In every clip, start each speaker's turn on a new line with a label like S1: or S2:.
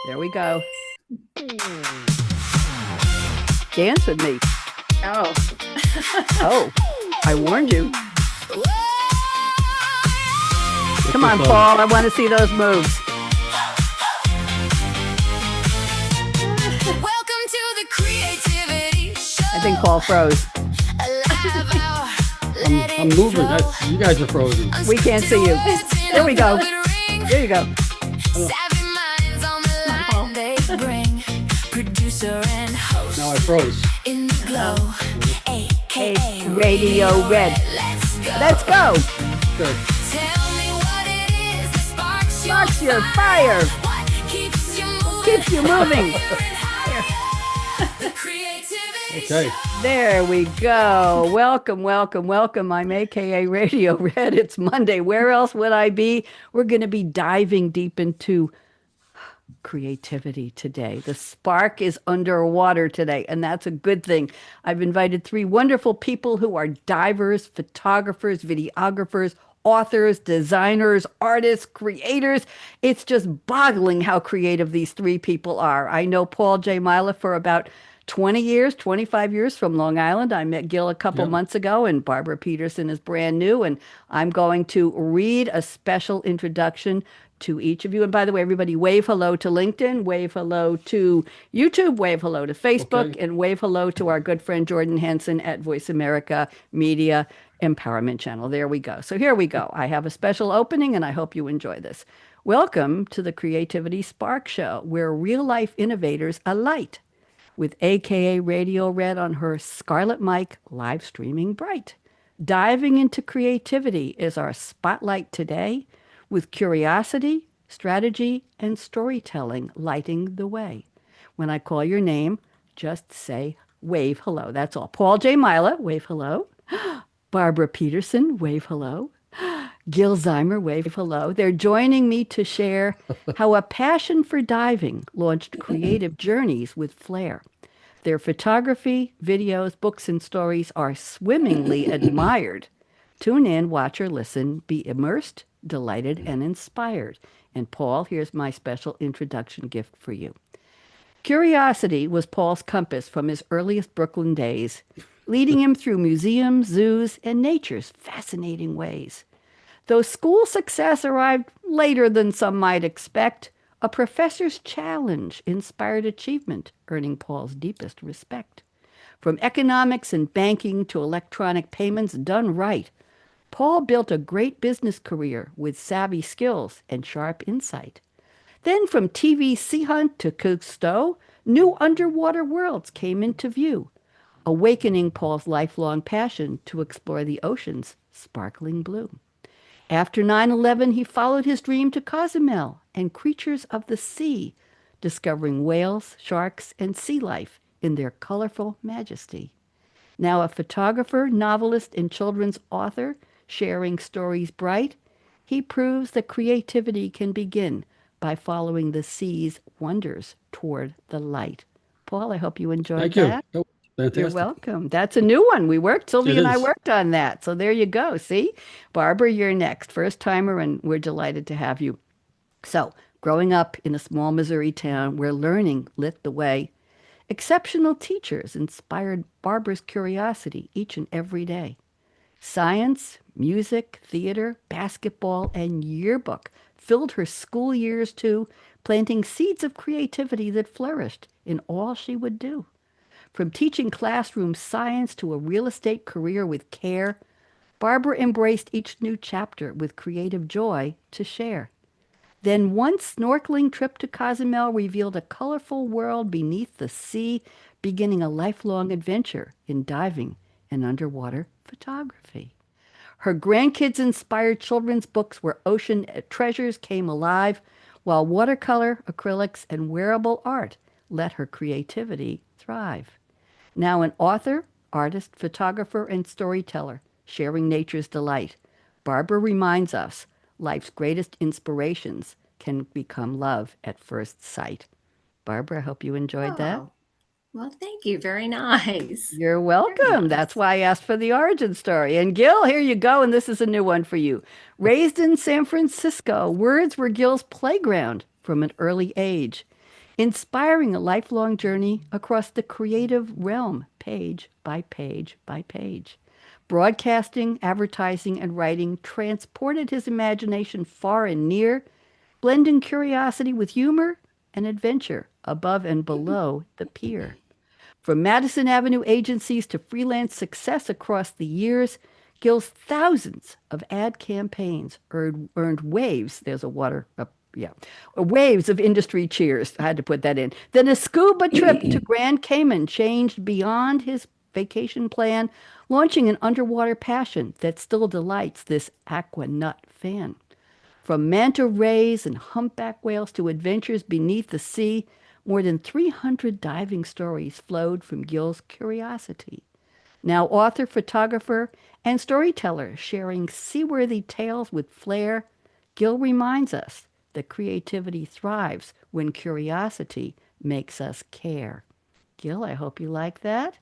S1: There we go. Dance with me.
S2: Oh.
S1: Oh, I warned you. Come on, Paul. I want to see those moves.
S3: Welcome to the creativity show.
S1: I think Paul froze.
S4: I'm moving. You guys are frozen.
S1: We can't see you. There we go. There you go.
S3: Savvy minds on the line they bring. Producer and host
S4: Now I froze.
S3: in the glow.
S1: Hey, Radio Red. Let's go.
S4: Good.
S3: Tell me what it is that
S1: Sparks your fire.
S3: What keeps you moving?
S1: Keeps you moving.
S3: The creativity
S4: Okay.
S1: There we go. Welcome, welcome, welcome. I'm akaRadioRed. It's Monday. Where else would I be? We're going to be diving deep into creativity today. The spark is underwater today, and that's a good thing. I've invited three wonderful people who are divers, photographers, videographers, authors, designers, artists, creators. It's just boggling how creative these three people are. I know Paul J. Mila for about 20 years, 25 years from Long Island. I met Gil a couple months ago, and Barbara Petersen is brand new. And I'm going to read a special introduction to each of you. And by the way, everybody wave hello to LinkedIn, wave hello to YouTube, wave hello to Facebook, and wave hello to our good friend Jordan Henson at Voice America Media Empowerment Channel. There we go. So here we go. I have a special opening, and I hope you enjoy this. Welcome to the Creativity Spark Show, where real-life innovators alight with akaRadioRed on her Scarlett Mic live streaming bright. Diving into creativity is our spotlight today, with curiosity, strategy, and storytelling lighting the way. When I call your name, just say wave hello. That's all. Paul J. Mila, wave hello. Barbara Petersen, wave hello. Gil Zeimer, wave hello. They're joining me to share how a passion for diving launched creative journeys with flair. Their photography, videos, books, and stories are swimmingly admired. Tune in, watch or listen, be immersed, delighted, and inspired. And Paul, here's my special introduction gift for you. Curiosity was Paul's compass from his earliest Brooklyn days, leading him through museums, zoos, and nature's fascinating ways. Though school success arrived later than some might expect, a professor's challenge inspired achievement, earning Paul's deepest respect. From economics and banking to electronic payments done right, Paul built a great business career with savvy skills and sharp insight. Then from TV sea hunt to Cousteau, new underwater worlds came into view, awakening Paul's lifelong passion to explore the ocean's sparkling blue. After 9/11, he followed his dream to Cozumel and creatures of the sea, discovering whales, sharks, and sea life in their colorful majesty. Now a photographer, novelist, and children's author, sharing stories bright, he proves that creativity can begin by following the sea's wonders toward the light. Paul, I hope you enjoyed that.
S4: Thank you. Fantastic.
S1: You're welcome. That's a new one. Sylvia and I worked on that. So there you go. See? Barbara, you're next. First timer, and we're delighted to have you. So, growing up in a small Missouri town where learning lit the way, exceptional teachers inspired Barbara's curiosity each and every day. Science, music, theater, basketball, and yearbook filled her school years too, planting seeds of creativity that flourished in all she would do. From teaching classroom science to a real estate career with care, Barbara embraced each new chapter with creative joy to share. Then one snorkeling trip to Cozumel revealed a colorful world beneath the sea, beginning a lifelong adventure in diving and underwater photography. Her grandkids inspired children's books where ocean treasures came alive, while watercolor, acrylics, and wearable art let her creativity thrive. Now an author, artist, photographer, and storyteller, sharing nature's delight, Barbara reminds us life's greatest inspirations can become love at first sight. Barbara, I hope you enjoyed that.
S2: Well, thank you. Very nice.
S1: You're welcome. That's why I asked for the origin story. And Gil, here you go. And this is a new one for you. Raised in San Francisco, words were Gil's playground from an early age. inspiring a lifelong journey across the creative realm, page by page by page. Broadcasting, advertising, and writing transported his imagination far and near, blending curiosity with humor and adventure above and below the pier. From Madison Avenue agencies to freelance success across the years, Gil's thousands of ad campaigns earned waves. There's a water, yeah, waves of industry cheers. I had to put that in. Then a scuba trip to Grand Cayman changed beyond his vacation plan, launching an underwater passion that still delights this aqua nut fan. From manta rays and humpback whales to adventures beneath the sea, more than 300 diving stories flowed from Gil's curiosity. Now author, photographer, and storyteller sharing seaworthy tales with flair, Gil reminds us that creativity thrives when curiosity makes us care. Gil, I hope you like that.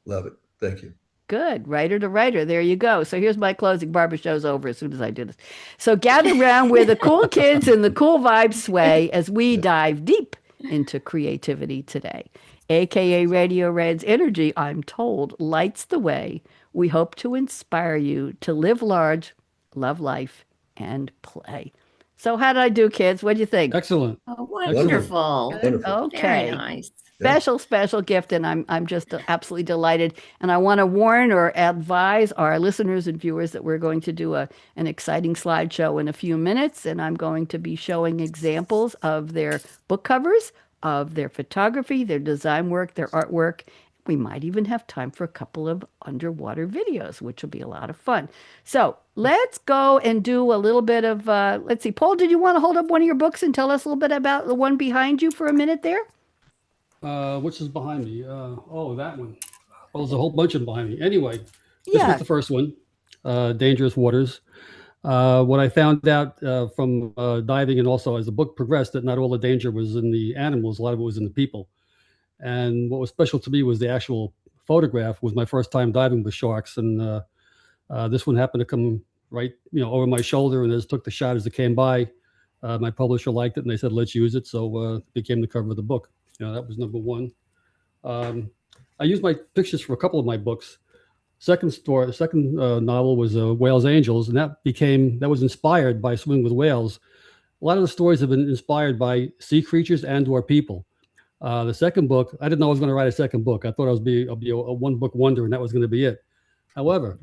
S5: Love it. Thank you.
S1: Good. Writer to writer. There you go. So here's my closing. Barbara show's over as soon as I do this. So gather around where the cool kids and the cool vibes sway as we dive deep into creativity today. AKA Radio Red's energy, I'm told, lights the way. We hope to inspire you to live large, love life, and play. So how did I do, kids? What do you think?
S4: Excellent.
S2: Oh, wonderful.
S5: Wonderful.
S1: Okay.
S2: Very nice.
S1: Special gift, and I'm just absolutely delighted. And I want to warn or advise our listeners and viewers that we're going to do an exciting slideshow in a few minutes, and I'm going to be showing examples of their book covers, of their photography, their design work, their artwork. We might even have time for a couple of underwater videos, which will be a lot of fun. So let's go and do a little bit of, let's see, Paul, did you want to hold up one of your books and tell us a little bit about the one behind you for a minute there?
S4: Which is behind me? Oh, that one. Well, there's a whole bunch of them behind me. Anyway, this was the first one, Dangerous Waters. What I found out from diving and also as the book progressed, that not all the danger was in the animals, a lot of it was in the people. And what was special to me was the actual photograph. Was my first time diving with sharks, and this one happened to come right, over my shoulder, and I just took the shot as it came by. My publisher liked it, and they said, "Let's use it." So it became the cover of the book. That was number one. I used my pictures for a couple of my books. Second novel was Whales Angels, and that was inspired by swimming with whales. A lot of the stories have been inspired by sea creatures and/or people. The second book, I didn't know I was going to write a second book. I thought I'll be a one-book wonder, and that was going to be it. However,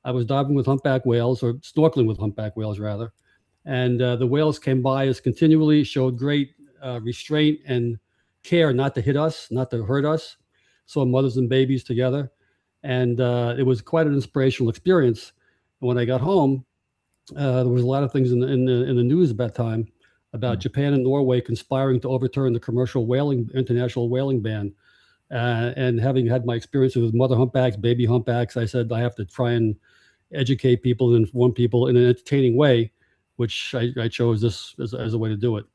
S4: I was diving with humpback whales, or snorkeling with humpback whales, rather, and the whales came by us continually, showed great restraint and care not to hit us, not to hurt us. Saw mothers and babies together. And it was quite an inspirational experience. And when I got home, there was a lot of things in the news at that time about Japan and Norway conspiring to overturn the international whaling ban. And having had my experiences with mother humpbacks, baby humpbacks, I said I have to try and educate people and inform people in an entertaining way, which I chose this as a way to do it.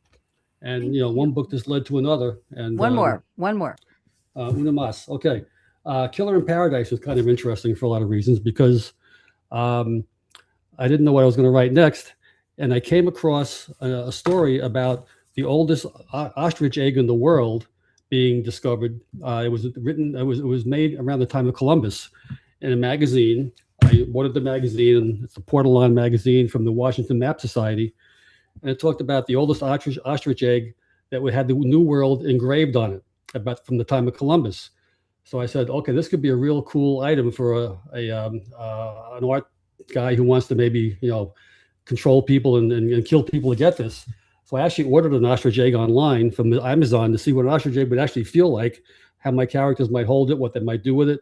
S4: And one book just led to another. And
S1: one more.
S4: Una más. Okay. Killer in Paradise was kind of interesting for a lot of reasons, because I didn't know what I was going to write next. And I came across a story about the oldest ostrich egg in the world being discovered. It was made around the time of Columbus in a magazine. I ordered the magazine, and it's the Portolan magazine from the Washington Map Society. And it talked about the oldest ostrich egg that had the New World engraved on it, about from the time of Columbus. So I said, okay, this could be a real cool item for an art guy who wants to maybe control people and kill people to get this. So I actually ordered an ostrich egg online from Amazon to see what an ostrich egg would actually feel like, how my characters might hold it, what they might do with it.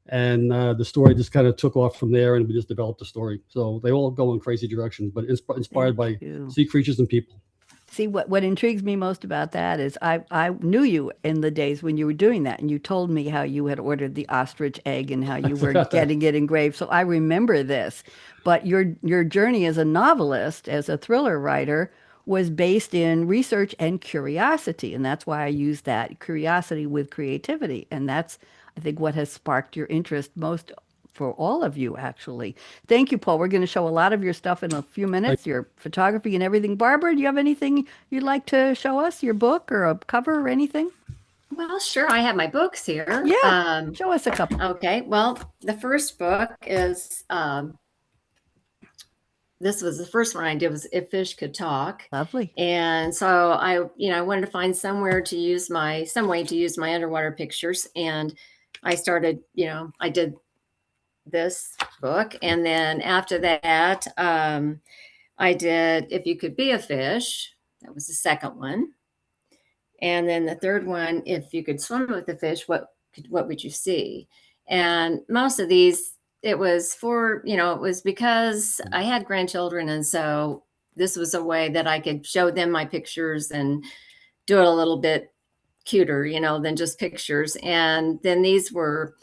S4: And the story just kind of took off from there, and we just developed the story. So they all go in crazy directions, but inspired by sea creatures and people.
S1: See, what intrigues me most about that is I knew you in the days when you were doing that, and you told me how you had ordered the ostrich egg and how you were getting it engraved. So I remember this. But your journey as a novelist, as a thriller writer, was based in research and curiosity. And that's why I use that curiosity with creativity. And that's, I think, what has sparked your interest most for all of you, actually. Thank you, Paul. We're going to show a lot of your stuff in a few minutes, your photography and everything. Barbara, do you have anything you'd like to show us, your book or a cover or anything?
S2: Well, sure. I have my books here.
S1: Yeah, show us a couple.
S2: Okay. Well, the first book is this was the first one I did, was If Fish Could Talk.
S1: Lovely.
S2: And so I wanted to find some way to use my underwater pictures. And I started, I did this book. And then after that, I did If You Could Be a Fish. That was the second one. And then the third one, If You Could Swim with the Fish, what would you see? And most of these, it was because I had grandchildren. And so this was a way that I could show them my pictures and do it a little bit cuter, than just pictures. And then these were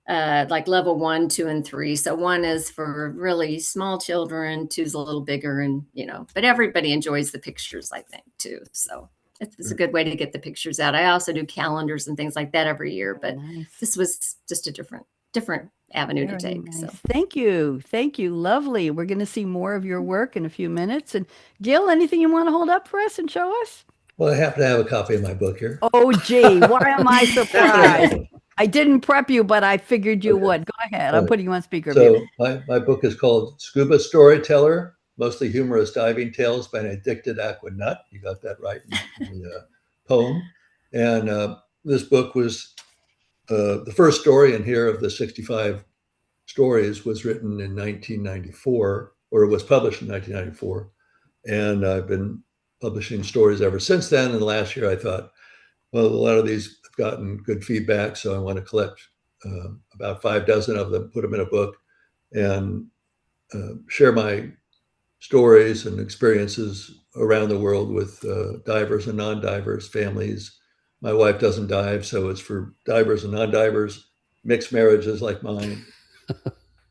S2: like level 1, 2, and 3. So 1 is for really small children, 2 is a little bigger, and, but everybody enjoys the pictures, I think, too. So it's a good way to get the pictures out. I also do calendars and things like that every year, but this was just a different avenue to take.
S1: Nice.
S2: So
S1: thank you. Lovely. We're going to see more of your work in a few minutes. And Gil, anything you want to hold up for us and show us?
S5: Well, I happen to have a copy of my book here.
S1: Oh, gee, why am I surprised? I didn't prep you, but I figured you would. Go ahead. I'm putting you on speaker.
S5: So my book is called Scuba Storyteller, Mostly Humorous Diving Tales by an Addicted Aqua Nut. You got that right in the poem. And this book was the first story in here of the 65 stories was written in 1994, or it was published in 1994. And I've been publishing stories ever since then. And last year I thought, well, a lot of these have gotten good feedback, so I want to collect about 6 of them, put them in a book, and share my stories and experiences around the world with divers and non-divers, families. My wife doesn't dive, so it's for divers and non-divers, mixed marriages like mine,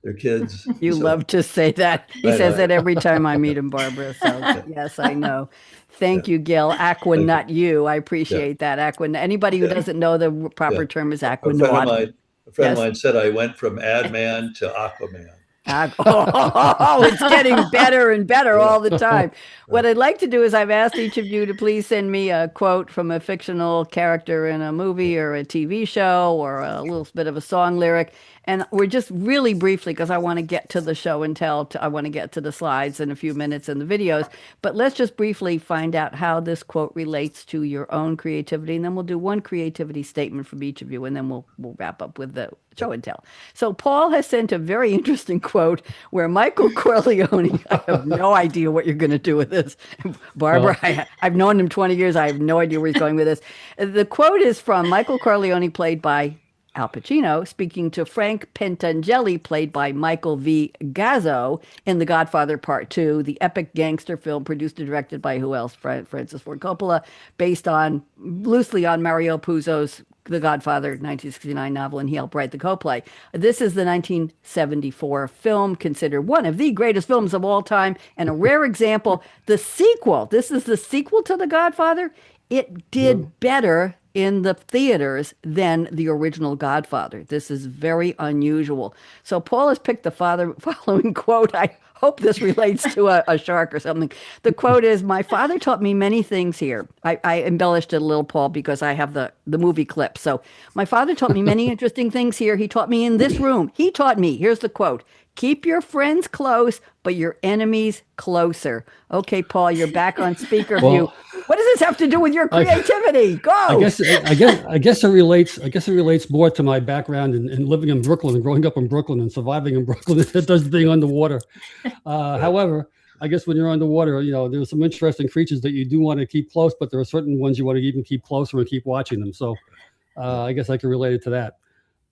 S5: their kids.
S1: You love to say that. He says that every time I meet him, Barbara. So yes, I know. Thank you, Gil. Aqua Nut you. I appreciate that. Aqua. Anybody who doesn't know the proper term is Aqua Nut.
S5: A friend of mine said I went from Ad Man to Aquaman.
S1: It's getting better and better all the time. What I'd like to do is I've asked each of you to please send me a quote from a fictional character in a movie or a TV show or a little bit of a song lyric. And we're just really briefly, because I want to get to the show and tell, I want to get to the slides in a few minutes and the videos. But let's just briefly find out how this quote relates to your own creativity. And then we'll do one creativity statement from each of you. And then we'll wrap up with the show and tell. So Paul has sent a very interesting quote where Michael Corleone, I have no idea what you're going to do with this. Barbara, I've known him 20 years. I have no idea where he's going with this. The quote is from Michael Corleone, played by Al Pacino, speaking to Frank Pentangeli, played by Michael V. Gazzo, in The Godfather Part 2, the epic gangster film produced and directed by who else? Francis Ford Coppola, based loosely on Mario Puzo's The Godfather 1969 novel, and he helped write the co-play. This is the 1974 film, considered one of the greatest films of all time, and a rare example. The sequel, this is the sequel to The Godfather. It did better in the theaters than the original Godfather. This is very unusual. So Paul has picked the following quote. I hope this relates to a shark or something. The quote is, "My father taught me many things here." I embellished it a little, Paul, because I have the movie clip. So, "My father taught me many interesting things here. He taught me in this room. He taught me," here's the quote, "keep your friends close, but your enemies closer." Okay, Paul, you're back on speaker view. What does this have to do with your creativity? Go.
S4: I guess it relates more to my background in living in Brooklyn and growing up in Brooklyn and surviving in Brooklyn than it does being underwater. However, I guess when you're underwater, there's some interesting creatures that you do want to keep close, but there are certain ones you want to even keep closer and keep watching them. So I guess I can relate it to that.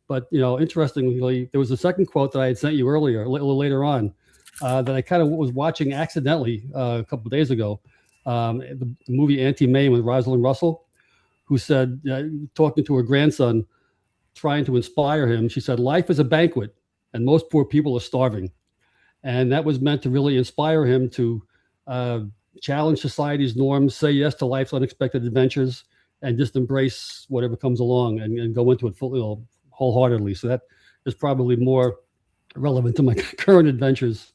S4: But, interestingly, there was a second quote that I had sent you earlier, a little later on, that I kind of was watching accidentally a couple of days ago. The movie Anti-May with Rosalind Russell, who said, talking to her grandson, trying to inspire him, she said, "Life is a banquet and most poor people are starving." And that was meant to really inspire him to challenge society's norms, say yes to life's unexpected adventures, and just embrace whatever comes along and go into it fully, wholeheartedly. So that is probably more relevant to my current adventures.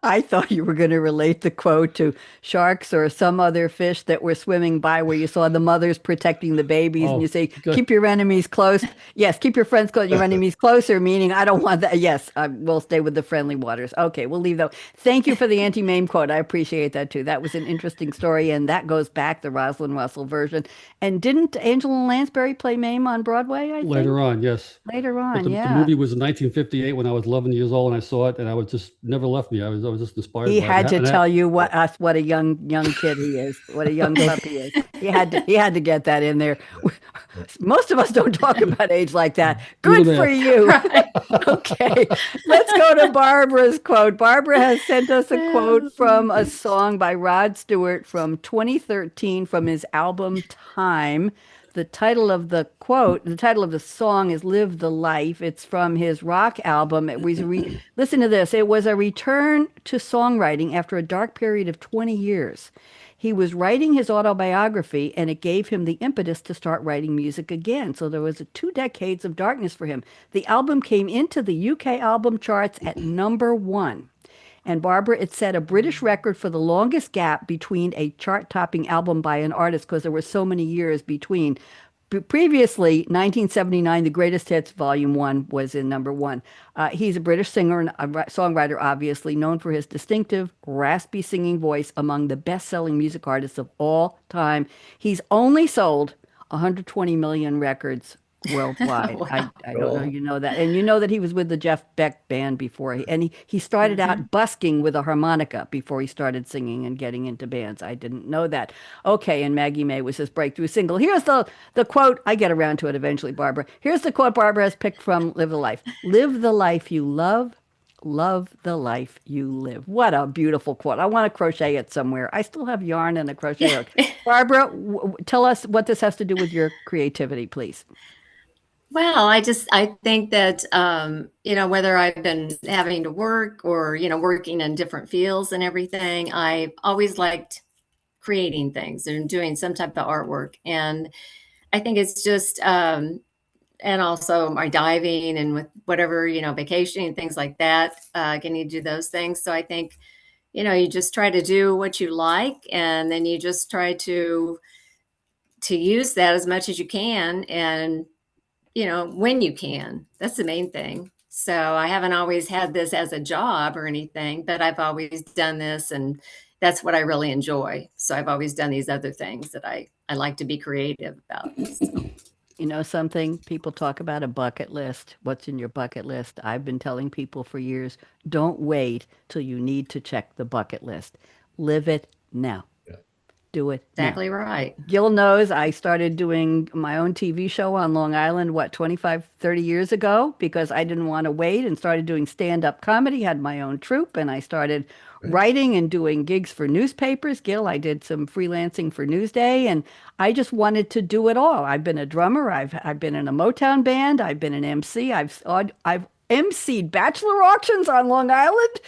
S1: I thought you were going to relate the quote to sharks or some other fish that were swimming by where you saw the mothers protecting the babies and you
S4: Oh,
S1: say,
S4: good.
S1: keep your enemies close. Yes, keep your friends close, your enemies closer, meaning I don't want that. Yes, I will stay with the friendly waters. Okay, we'll leave that. Thank you for the anti-Mame quote. I appreciate that too. That was an interesting story, and that goes back the Rosalind Russell version. And didn't Angela Lansbury play Mame on Broadway, I think?
S4: Later on, yes.
S1: Later
S4: But
S1: on,
S4: the
S1: yeah.
S4: movie was in 1958 when I was 11 years old, and I saw it, and I was just never left me. I was just inspired
S1: He
S4: by it.
S1: had to
S4: And
S1: tell you what a young kid he is, what a young puppy is. He had to get that in there. Most of us don't talk about age like that.
S4: Do the
S1: Good for
S4: math.
S1: you.
S2: Right.
S1: Okay, let's go to Barbara's quote. Barbara has sent us a quote from a song by Rod Stewart from 2013 from his album Time. The title of the quote, the title of the song is Live the Life. It's from his rock album. Listen to this. It was a return to songwriting after a dark period of 20 years. He was writing his autobiography, and it gave him the impetus to start writing music again. So there was 2 decades of darkness for him. The album came into the UK album charts at number 1. And Barbara, it set a British record for the longest gap between a chart-topping album by an artist because there were so many years between. Previously, 1979, The Greatest Hits, Volume 1 was in number 1. He's a British singer and a songwriter, obviously, known for his distinctive, raspy singing voice, among the best-selling music artists of all time. He's only sold 120 million records worldwide.
S2: Wow.
S1: I don't know, you know that. And you know that he was with the Jeff Beck band before. He started out busking with a harmonica before he started singing and getting into bands. I didn't know that. Okay, and Maggie May was his breakthrough single. Here's the quote. I get around to it eventually, Barbara. Here's the quote Barbara has picked from Live the Life. Live the life you love. Love the life you live. What a beautiful quote. I want to crochet it somewhere. I still have yarn and a crochet hook. Barbara, tell us what this has to do with your creativity, please.
S2: Well, I think that, whether I've been having to work or, working in different fields and everything, I always liked creating things and doing some type of artwork. And I think it's just, and also my diving and with whatever, vacationing, things like that, getting to do those things. So I think, you just try to do what you like, and then you just try to use that as much as you can. And when you can. That's the main thing. So I haven't always had this as a job or anything, but I've always done this, and that's what I really enjoy. So I've always done these other things that I like to be creative about. So.
S1: You know something? People talk about a bucket list. What's in your bucket list? I've been telling people for years, don't wait till you need to check the bucket list. Live it now. Do it now.
S2: Exactly right.
S1: Gil knows I started doing my own TV show on Long Island, 25, 30 years ago, because I didn't want to wait, and started doing stand-up comedy, had my own troupe, and I started writing and doing gigs for newspapers. Gil, I did some freelancing for Newsday, and I just wanted to do it all. I've been a drummer. I've been in a Motown band. I've been an MC. I've emceed bachelor auctions on Long Island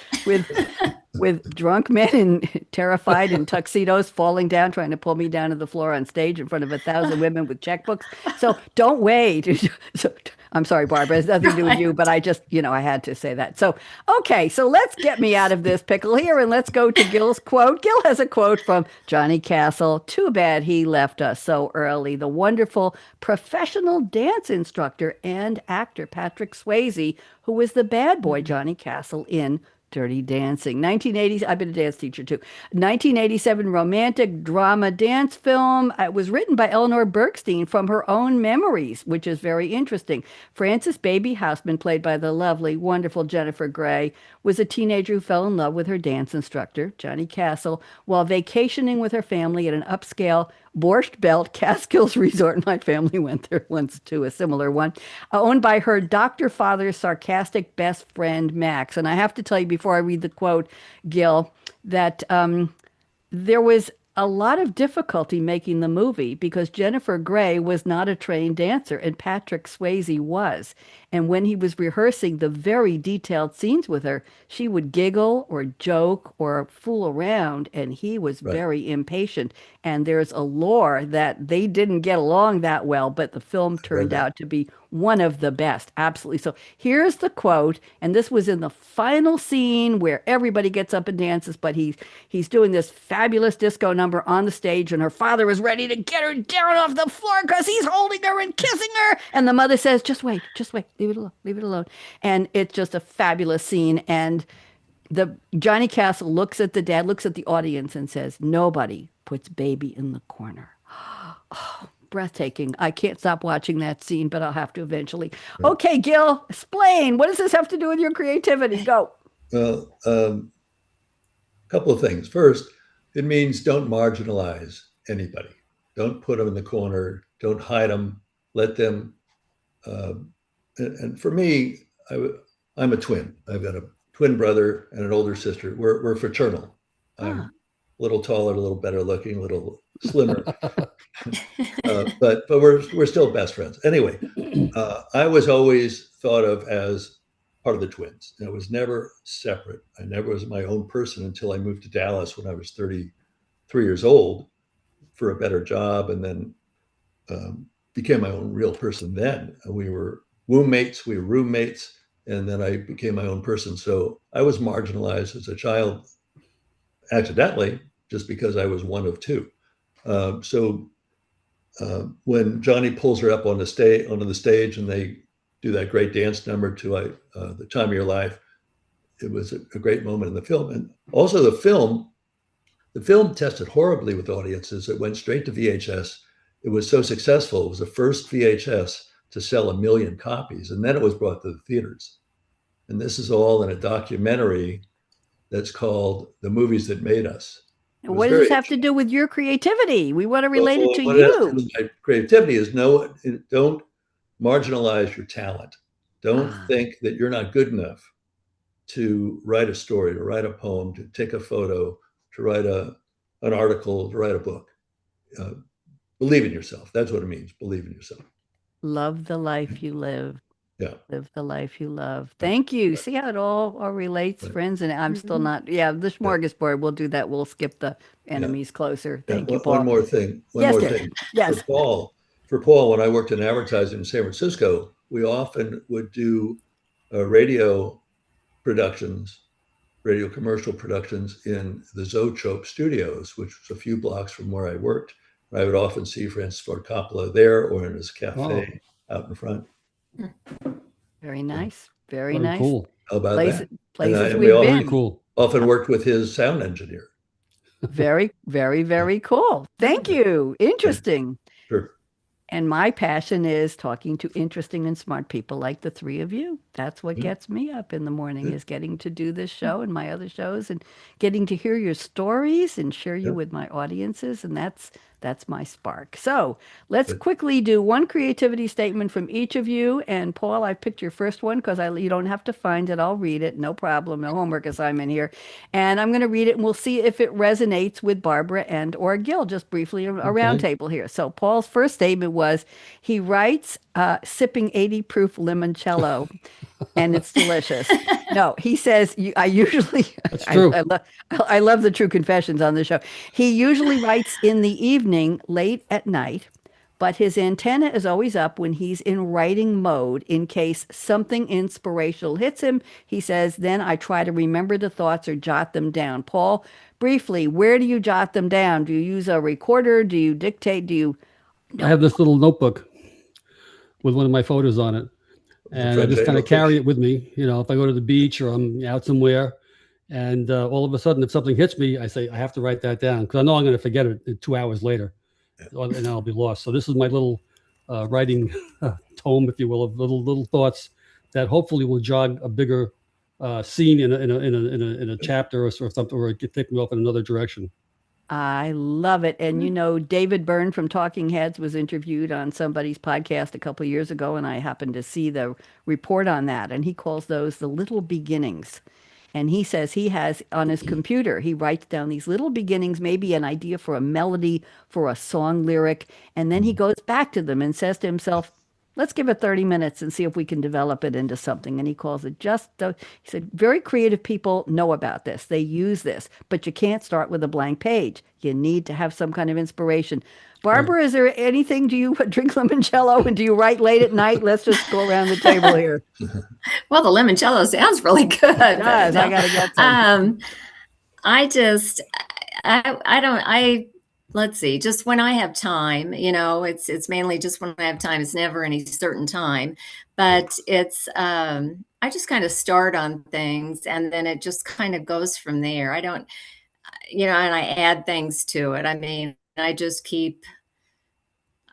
S1: with drunk men and terrified in tuxedos falling down, trying to pull me down to the floor on stage in front of 1,000 women with checkbooks. So don't wait. So, I'm sorry, Barbara, it has nothing to do with you, but I just, I had to say that. So, okay, so let's get me out of this pickle here, and let's go to Gil's quote. Gil has a quote from Johnny Castle. Too bad he left us so early. The wonderful professional dance instructor and actor Patrick Swayze, who was the bad boy Johnny Castle in Dirty Dancing. 1980s, I've been a dance teacher too. 1987 romantic drama dance film. It was written by Eleanor Bergstein from her own memories, which is very interesting. Frances Baby Houseman, played by the lovely, wonderful Jennifer Grey, was a teenager who fell in love with her dance instructor, Johnny Castle, while vacationing with her family at an upscale Borscht Belt Catskills resort. My family went there once to a similar one, owned by her doctor father's sarcastic best friend, Max. And I have to tell you before I read the quote, Gil, that there was a lot of difficulty making the movie because Jennifer Grey was not a trained dancer and Patrick Swayze was. And when he was rehearsing the very detailed scenes with her, she would giggle or joke or fool around, and he was very impatient. And there's a lore that they didn't get along that well, but the film turned out to be one of the best. Absolutely. So here's the quote, and this was in the final scene where everybody gets up and dances, but he's doing this fabulous disco number on the stage, and her father is ready to get her down off the floor because he's holding her and kissing her. And the mother says, just wait, leave it alone, leave it alone. And it's just a fabulous scene. And the Johnny Castle looks at the dad, looks at the audience, and says, "Nobody puts baby in the corner." Oh, breathtaking. I can't stop watching that scene, but I'll have to eventually. Okay, Gil, explain. What does this have to do with your creativity? Go.
S5: Well, a couple of things. First, it means don't marginalize anybody. Don't put them in the corner. Don't hide them. Let them. And for me, I'm a twin. I've got a twin brother and an older sister. We're fraternal. I'm a little taller, a little better looking, a little slimmer, but we're still best friends. Anyway, I was always thought of as part of the twins. And I was never separate. I never was my own person until I moved to Dallas when I was 33 years old for a better job, and then became my own real person. Then we were roommates, and then I became my own person. So I was marginalized as a child accidentally, just because I was one of two. When Johnny pulls her up onto the stage and they do that great dance number to The Time of Your Life, it was a great moment in the film. And also the film tested horribly with audiences. It went straight to VHS. It was so successful. It was the first VHS to sell 1 million copies. And then it was brought to the theaters. And this is all in a documentary that's called The Movies That Made Us.
S1: What does this have to do with your creativity? We want to relate it to you.
S5: My creativity is don't marginalize your talent. Don't think that you're not good enough to write a story, to write a poem, to take a photo, to write an article, to write a book. Believe in yourself. That's what it means. Believe in yourself.
S1: Love the life you live.
S5: Yeah.
S1: Live the life you love. Thank you. See how it all relates, friends? And I'm still not, the smorgasbord, we'll do that. We'll skip the enemies closer. Thank you, Paul.
S5: One more thing.
S1: Yes.
S5: For Paul, when I worked in advertising in San Francisco, we often would do radio commercial productions in the Zoetrope studios, which was a few blocks from where I worked. I would often see Francis Ford Coppola there or in his cafe out in front.
S1: Very nice. Very nice.
S4: Cool.
S5: How about that?
S1: Places we've been.
S4: Cool.
S5: Often worked with his sound engineer.
S1: Very, very, very cool. Thank you. Interesting.
S5: Sure.
S1: And my passion is talking to interesting and smart people like the three of you. That's what gets me up in the morning, is getting to do this show and my other shows and getting to hear your stories and share you with my audiences. And that's my spark. So let's quickly do one creativity statement from each of you. And Paul, I picked your first one because you don't have to find it. I'll read it. No problem. No homework assignment here. And I'm going to read it and we'll see if it resonates with Barbara and or Gil, just briefly a roundtable here. So Paul's first statement was, he writes sipping 80 proof limoncello and it's delicious. No, he says, I usually,
S4: That's true.
S1: I love the true confessions on the show. He usually writes in the evening, late at night, but his antenna is always up when he's in writing mode in case something inspirational hits him. He says, then I try to remember the thoughts or jot them down. Paul, briefly, where do you jot them down? Do you use a recorder? Do you dictate?
S4: I have this little notebook with one of my photos on it. And I just kind of carry it with me. If I go to the beach or I'm out somewhere and all of a sudden, if something hits me, I say, I have to write that down because I know I'm going to forget it 2 hours later and I'll be lost. So this is my little writing tome, if you will, of little thoughts that hopefully will jog a bigger scene in a chapter or something, or it could take me off in another direction.
S1: I love it. And, David Byrne from Talking Heads was interviewed on somebody's podcast a couple of years ago, and I happened to see the report on that. And he calls those the little beginnings. And he says he has on his computer, he writes down these little beginnings, maybe an idea for a melody, for a song lyric. And then he goes back to them and says to himself, let's give it 30 minutes and see if we can develop it into something. And he calls it he said, very creative people know about this. They use this, but you can't start with a blank page. You need to have some kind of inspiration. Barbara, is there anything, do you drink limoncello and do you write late at night? Let's just go around the table here.
S2: Well, the limoncello sounds really good.
S1: It does. I got to get some.
S2: Let's see, just when I have time, it's mainly just when I have time. It's never any certain time, but I just kind of start on things and then it just kind of goes from there. I don't, and I add things to it. I mean,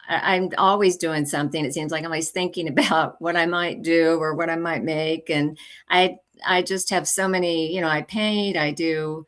S2: I'm always doing something. It seems like I'm always thinking about what I might do or what I might make. And I just have so many, I paint, I do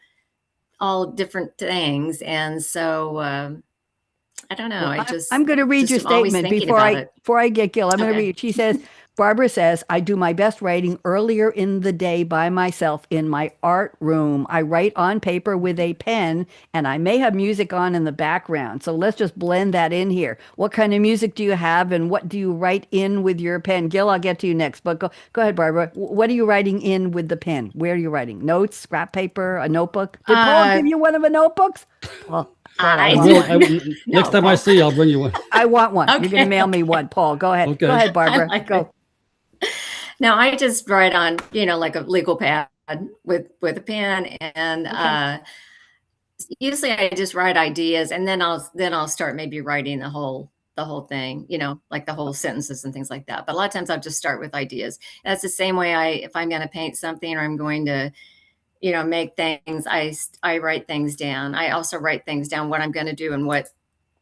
S2: all different things. And so, I don't know.
S1: Well, I'm going to read your statement before I get Gil. I'm going to read. She says, Barbara says, I do my best writing earlier in the day by myself in my art room. I write on paper with a pen, and I may have music on in the background. So let's just blend that in here. What kind of music do you have, and what do you write in with your pen? Gil, I'll get to you next, but go ahead, Barbara. What are you writing in with the pen? Where are you writing? Notes, scrap paper, a notebook? Did Paul give you one of the notebooks? Well,
S4: next time I see you, I'll bring you one.
S1: I want one. Okay. You're going to mail me one, Paul. Go ahead.
S4: Okay.
S1: Go ahead, Barbara. Go.
S2: No, I just write on, like a legal pad with a pen, and usually I just write ideas, and then I'll start maybe writing the whole thing, like the whole sentences and things like that. But a lot of times I'll just start with ideas. That's the same way if I'm going to paint something or I'm going to, make things, I write things down. I also write things down, what I'm going to do and what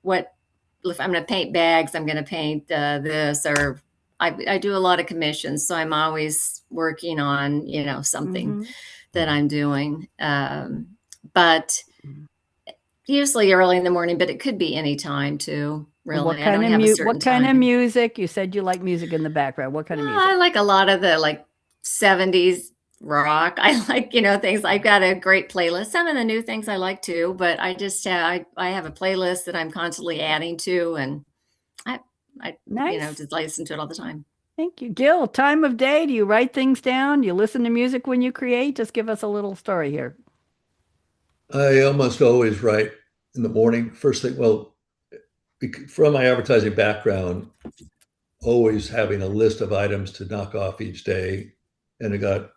S2: if I'm going to paint bags, I'm going to paint this, or I do a lot of commissions. So I'm always working on, something that I'm doing. But usually early in the morning, but it could be any time too. Really.
S1: What kind of music? You said you like music in the background. What kind of music?
S2: I like a lot of the 70s rock. I like, things. I've got a great playlist. Some of the new things I like too, but I just I have a playlist that I'm constantly adding to, and I
S1: nice.
S2: Just listen to it all the time.
S1: Thank you. Gil, time of day, do you write things down? Do you listen to music when you create? Just give us a little story here.
S5: I almost always write in the morning, first thing. Well, from my advertising background, always having a list of items to knock off each day. And it got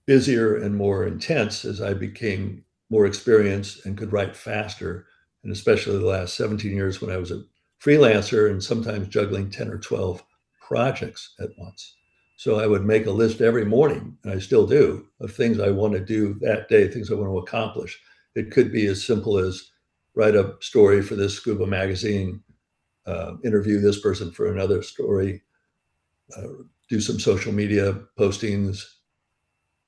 S5: busier and more intense as I became more experienced and could write faster. And especially the last 17 years when I was a freelancer and sometimes juggling 10 or 12 projects at once. So I would make a list every morning, and I still do, of things I want to do that day, things I want to accomplish. It could be as simple as write a story for this scuba magazine, interview this person for another story, do some social media postings,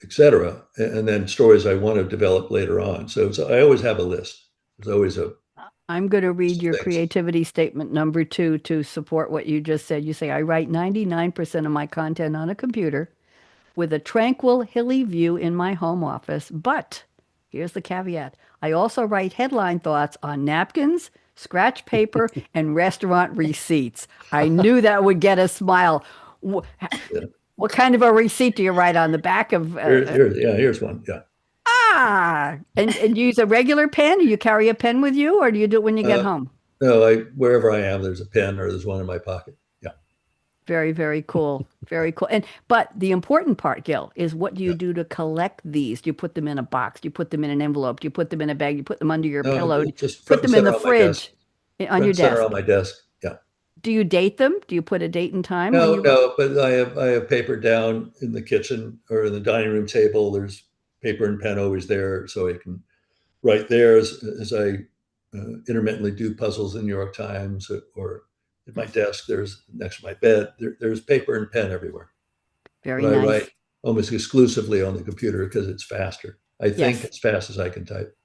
S5: etc., and then stories I want to develop later on. So I always have a list. There's always
S1: I'm going to read your creativity statement number 2 to support what you just said. You say, I write 99% of my content on a computer with a tranquil, hilly view in my home office. But here's the caveat. I also write headline thoughts on napkins, scratch paper, and restaurant receipts. I knew that would get a smile. What kind of a receipt do you write on the back of?
S5: Here's one. Yeah.
S1: And use a regular pen? Do you carry a pen with you, or do you do it when you get home?
S5: No, wherever I am, there's a pen or there's one in my pocket. Yeah.
S1: Very, very cool. Very cool. But the important part, Gil, is what do you do to collect these? Do you put them in a box? Do you put them in an envelope? Do you put them in a bag? Do you put them under your pillow?
S5: Just
S1: put them in the fridge on your desk.
S5: On my desk. Yeah.
S1: Do you date them? Do you put a date and time?
S5: No, but I have paper down in the kitchen or in the dining room table. There's paper and pen always there, so I can write there as I intermittently do puzzles in New York Times, or at my desk. There's next to my bed. There's paper and pen everywhere.
S1: Very nice.
S5: I write almost exclusively on the computer because it's faster. I think as fast as I can type.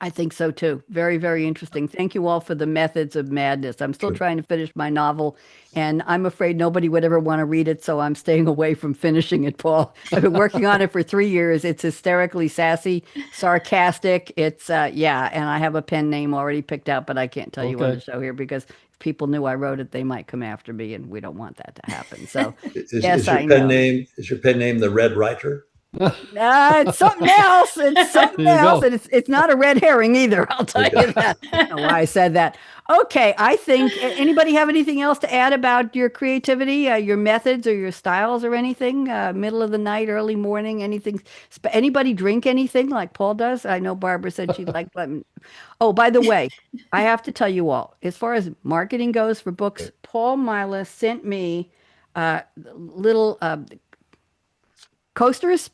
S1: I think so too. Very, very interesting. Thank you all for the methods of madness. I'm still
S5: Sure.
S1: trying to finish my novel, and I'm afraid nobody would ever want to read it, so I'm staying away from finishing it, Paul. I've been working on it for 3 years. It's hysterically sassy, sarcastic. It's yeah, and I have a pen name already picked out, but I can't tell you on
S4: Okay.
S1: the show here because if people knew I wrote it, they might come after me, and we don't want that to happen. So yes,
S5: Is your
S1: I
S5: pen
S1: know.
S5: name the Red Writer?
S1: It's something else. It's something
S4: There you
S1: else,
S4: go.
S1: and it's not a red herring either. I'll tell
S5: Okay.
S1: you that. I don't know why I said that. Okay, I think anybody have anything else to add about your creativity, your methods, or your styles, or anything? Middle of the night, early morning, anything? Anybody drink anything like Paul does? I know Barbara said she'd like lemon. Oh, by the way, I have to tell you all, as far as marketing goes for books, Paul Mila sent me little coasters,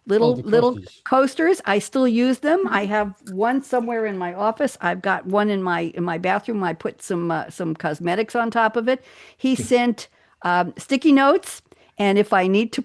S4: Oh, the
S1: little
S4: coasters.
S1: coasters. I still use them. I have one somewhere in my office. I've got one in my bathroom. I put some cosmetics on top of it. He sent sticky notes, and if I need to,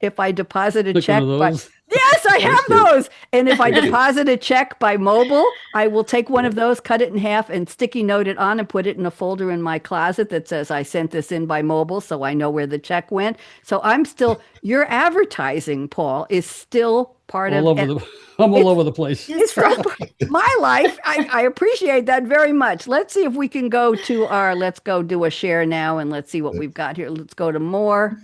S1: if I deposit a
S4: Pick one
S1: check
S4: of
S1: by
S4: those.
S1: yes, I have
S5: good.
S1: those. And if I deposit a check by mobile, I will take one of those, cut it in half, and sticky note it on and put it in a folder in my closet that says I sent this in by mobile, so I know where the check went. So I'm still, your advertising, Paul, is still part
S4: All
S1: of
S4: over the, I'm all
S1: it's-
S4: over the place.
S1: it's still my life. I appreciate that very much. Let's see if we can go to let's go do a share now and let's see what we've got here. Let's go to more.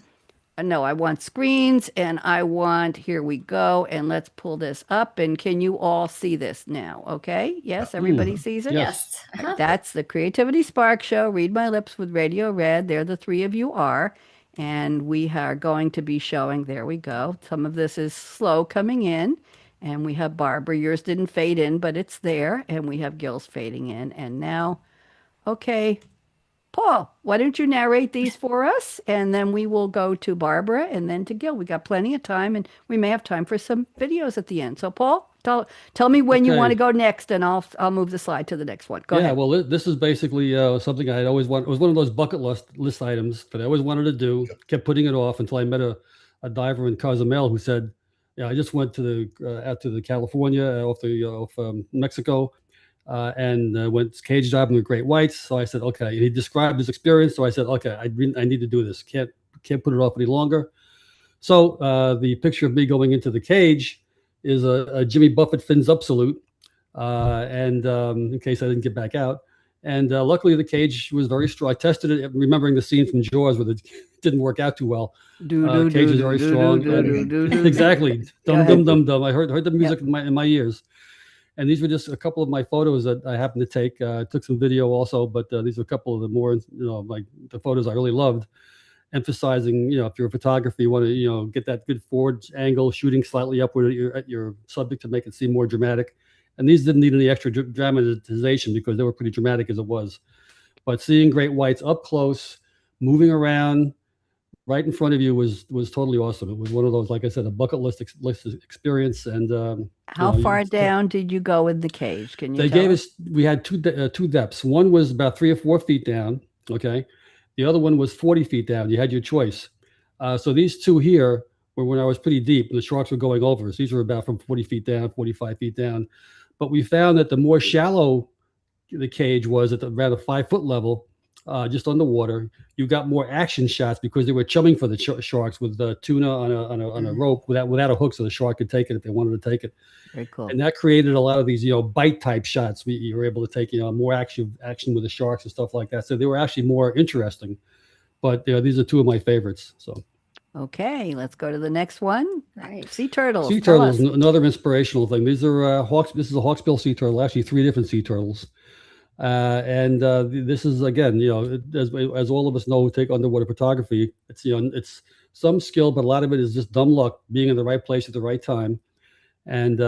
S1: No, I want screens and I want, here we go. And let's pull this up. And can you all see this now? Okay. Yes, everybody sees it?
S4: Yes.
S2: Yes. Uh-huh.
S1: That's the Creativity Spark Show. Read My Lips with Radio Red. There the three of you are. And we are going to be showing, there we go. Some of this is slow coming in. And we have Barbara. Yours didn't fade in, but it's there. And we have Gil's fading in. And now, okay. Paul, why don't you narrate these for us? And then we will go to Barbara and then to Gil. We got plenty of time and we may have time for some videos at the end. So Paul, tell me when you
S4: Okay.
S1: want to go next and I'll move the slide to the next one. Go
S4: Yeah,
S1: ahead.
S4: well, this is basically something I'd always wanted. It was one of those bucket list items that I always wanted to do. Kept putting it off until I met a diver in Cozumel who said, "Yeah, I just went to the out to the California off Mexico, and went cage diving with great whites." So I said, "Okay." And he described his experience, so I said, "Okay, I need to do this. Can't put it off any longer." So the picture of me going into the cage is a Jimmy Buffett fins up salute. And in case I didn't get back out. And luckily, the cage was very strong. I tested it, remembering the scene from Jaws where it didn't work out too well. Cage is very strong. Exactly. Dum dum dum dum. I heard the music in my ears. And these were just a couple of my photos that I happened to take. Took some video also, but these are a couple of the more, like the photos I really loved, emphasizing, if you're a photographer, you want to, get that good forward angle, shooting slightly upward at your subject to make it seem more dramatic. And these didn't need any extra dramatization because they were pretty dramatic as it was. But seeing great whites up close, moving around right in front of you was totally awesome. It was one of those, like I said, a bucket list experience. And
S1: How far down did you go in the cage? Can you
S4: they
S1: tell
S4: gave
S1: us?
S4: us, we had two depths. One was about 3 or 4 feet down. Okay. The other one was 40 feet down. You had your choice. So these two here were when I was pretty deep and the sharks were going over us. These were about from 40 feet down, 45 feet down. But we found that the more shallow the cage was at around the 5 foot level, just underwater, you got more action shots because they were chumming for the sharks with the tuna on a rope without a hook, so the shark could take it if they wanted to take it.
S1: Very cool.
S4: And that created a lot of these, bite type shots. You were able to take, more action with the sharks and stuff like that. So they were actually more interesting. But these are two of my favorites. So.
S1: Okay, let's go to the next one.
S2: Right.
S1: Sea turtles.
S4: Sea
S1: Tell
S4: turtles,
S1: us.
S4: another inspirational thing. These are hawks. This is a hawksbill sea turtle. Actually, 3 different sea turtles. And this is, again, as all of us know who take underwater photography, it's some skill, but a lot of it is just dumb luck, being in the right place at the right time, and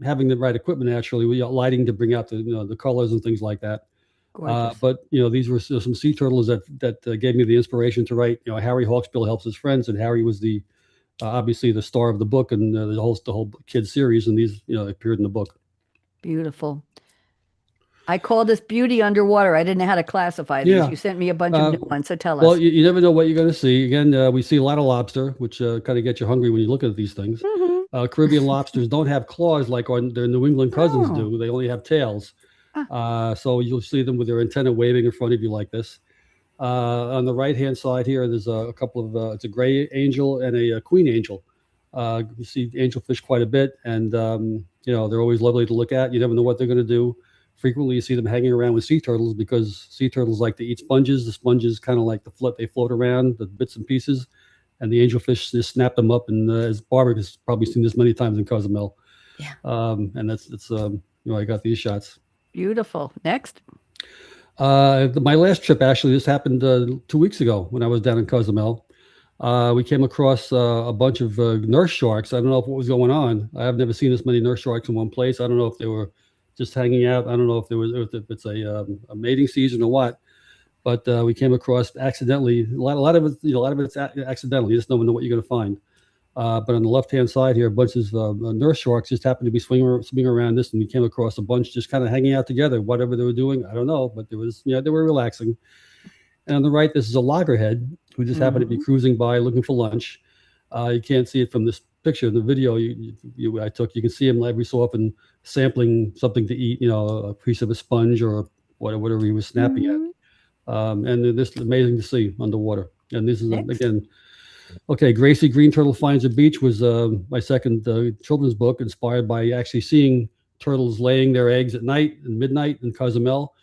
S4: having the right equipment. Naturally, we got lighting to bring out the colors and things like that.
S1: Gorgeous.
S4: But these were some sea turtles that gave me the inspiration to write. Harry Hawksbill helps his friends, and Harry was the obviously the star of the book and the whole kids series, and these appeared in the book.
S1: Beautiful. I call this beauty underwater. I didn't know how to classify these.
S4: Yeah.
S1: You sent me a bunch of new ones, so tell us.
S4: Well, you never know what you're going to see. Again, we see a lot of lobster, which kind of gets you hungry when you look at these things. Caribbean lobsters don't have claws like their New England cousins
S1: Oh.
S4: do. They only have tails. So you'll see them with their antenna waving in front of you like this. On the right-hand side here, there's a couple of, it's a gray angel and a queen angel. You see angelfish quite a bit, and they're always lovely to look at. You never know what they're going to do. Frequently, you see them hanging around with sea turtles because sea turtles like to eat sponges. The sponges kind of like they float around, the bits and pieces, and the angelfish just snap them up. And as Barbara has probably seen this many times in Cozumel.
S2: Yeah.
S4: And that's I got these shots.
S1: Beautiful. Next.
S4: My last trip, actually, this happened 2 weeks ago when I was down in Cozumel. We came across a bunch of nurse sharks. I don't know what was going on. I have never seen this many nurse sharks in one place. I don't know if they were just hanging out. I don't know if it's a mating season or what. But we came across accidentally. A lot of it's accidental. You just don't know what you're going to find. But on the left-hand side here, a bunch of nurse sharks just happened to be swimming around this, and we came across a bunch just kind of hanging out together. Whatever they were doing, I don't know, but they were relaxing. And on the right, this is a loggerhead who just happened to be cruising by looking for lunch. You can't see it from this picture. In the video I took, you can see him every so often sampling something to eat, a piece of a sponge or whatever he was snapping at. And this is amazing to see underwater. And this is, again, okay, Gracie Green Turtle Finds a Beach was my second children's book, inspired by actually seeing turtles laying their eggs at night and midnight in Cozumel.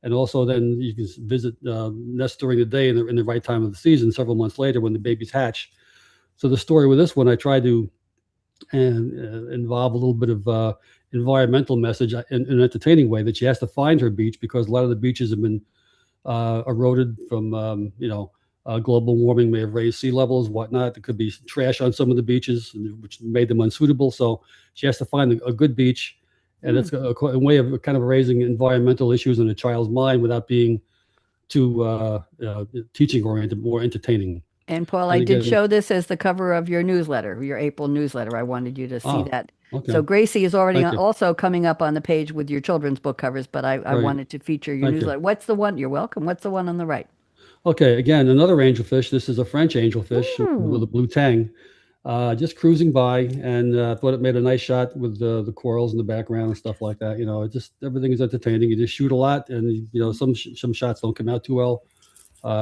S4: And also then you can visit nests during the day in the right time of the season, several months later when the babies hatch. So the story with this one, I tried to involve a little bit of environmental message in an entertaining way, that she has to find her beach because a lot of the beaches have been eroded from, global warming may have raised sea levels, whatnot. There could be trash on some of the beaches, which made them unsuitable. So she has to find a good beach. And it's a way of kind of raising environmental issues in a child's mind without being too teaching oriented, more entertaining.
S1: And Paul, I did show this as the cover of your newsletter, your April newsletter. I wanted you to see that. Okay. So Gracie is already also coming up on the page with your children's book covers, but I wanted to feature your newsletter. What's the one? You're welcome. What's the one on the right?
S4: Okay, again, another angelfish. This is a French angelfish with a blue tang. Just cruising by, and thought it made a nice shot with the corals in the background and stuff like that. Just everything is entertaining. You just shoot a lot, and some shots don't come out too well.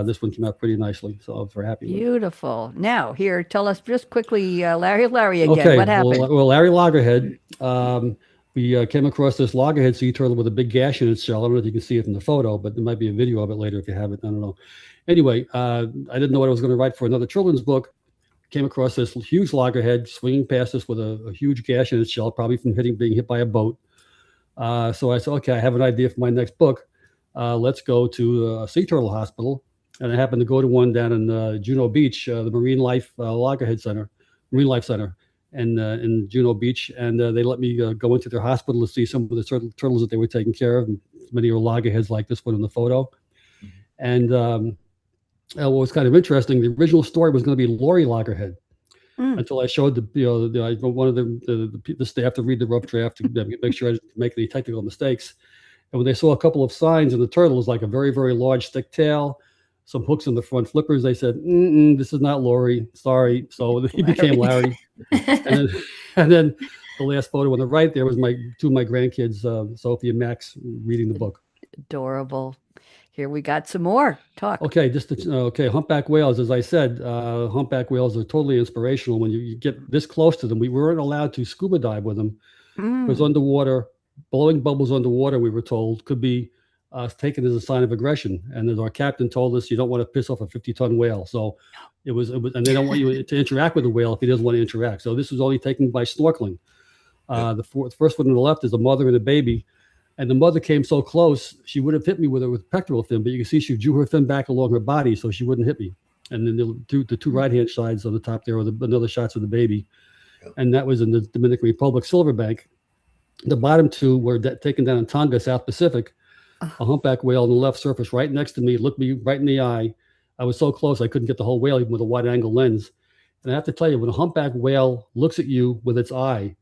S4: This one came out pretty nicely, so I was very happy with it.
S1: Beautiful. Now, here, tell us just quickly, Larry again.
S4: Okay,
S1: what happened?
S4: Well, Larry Loggerhead. We came across this loggerhead sea turtle with a big gash in its shell. I don't know if you can see it in the photo, but there might be a video of it later if you have it. I don't know. Anyway, I didn't know what I was going to write for another children's book. Came across this huge loggerhead swinging past us with a huge gash in its shell, probably from being hit by a boat. So I said, okay, I have an idea for my next book. Let's go to a sea turtle hospital. And I happened to go to one down in Juno Beach, the Marine Life Loggerhead Center, Marine Life Center, and in Juno Beach. And they let me go into their hospital to see some of the turtles that they were taking care of. And many are loggerheads like this one in the photo. And what was kind of interesting, the original story was going to be Lori Loggerhead, until I showed one of the staff to read the rough draft to make sure I didn't make any technical mistakes. And when they saw a couple of signs in the turtle, it was like a very, very large stick tail, some hooks in the front flippers. They said, this is not Lori. Sorry. So he became Larry. and then the last photo on the right there was two of my grandkids, Sophie and Max, reading the book.
S1: Adorable. Here we got some more talk.
S4: Okay, humpback whales. As I said, humpback whales are totally inspirational. When you get this close to them, we weren't allowed to scuba dive with them because underwater, blowing bubbles underwater, we were told, could be taken as a sign of aggression. And as our captain told us, you don't want to piss off a 50-ton whale. So it was, and they don't want you to interact with the whale if he doesn't want to interact. So this was only taken by snorkeling. The first one on the left is a mother and a baby. And the mother came so close, she would have hit me with her pectoral fin, but you can see she drew her fin back along her body so she wouldn't hit me. And then the two right-hand sides on the top there are another shots of the baby. And that was in the Dominican Republic, Silverbank. The bottom two were taken down in Tonga, South Pacific. A humpback whale on the left surface right next to me, looked me right in the eye. I was so close, I couldn't get the whole whale even with a wide-angle lens. And I have to tell you, when a humpback whale looks at you with its eye,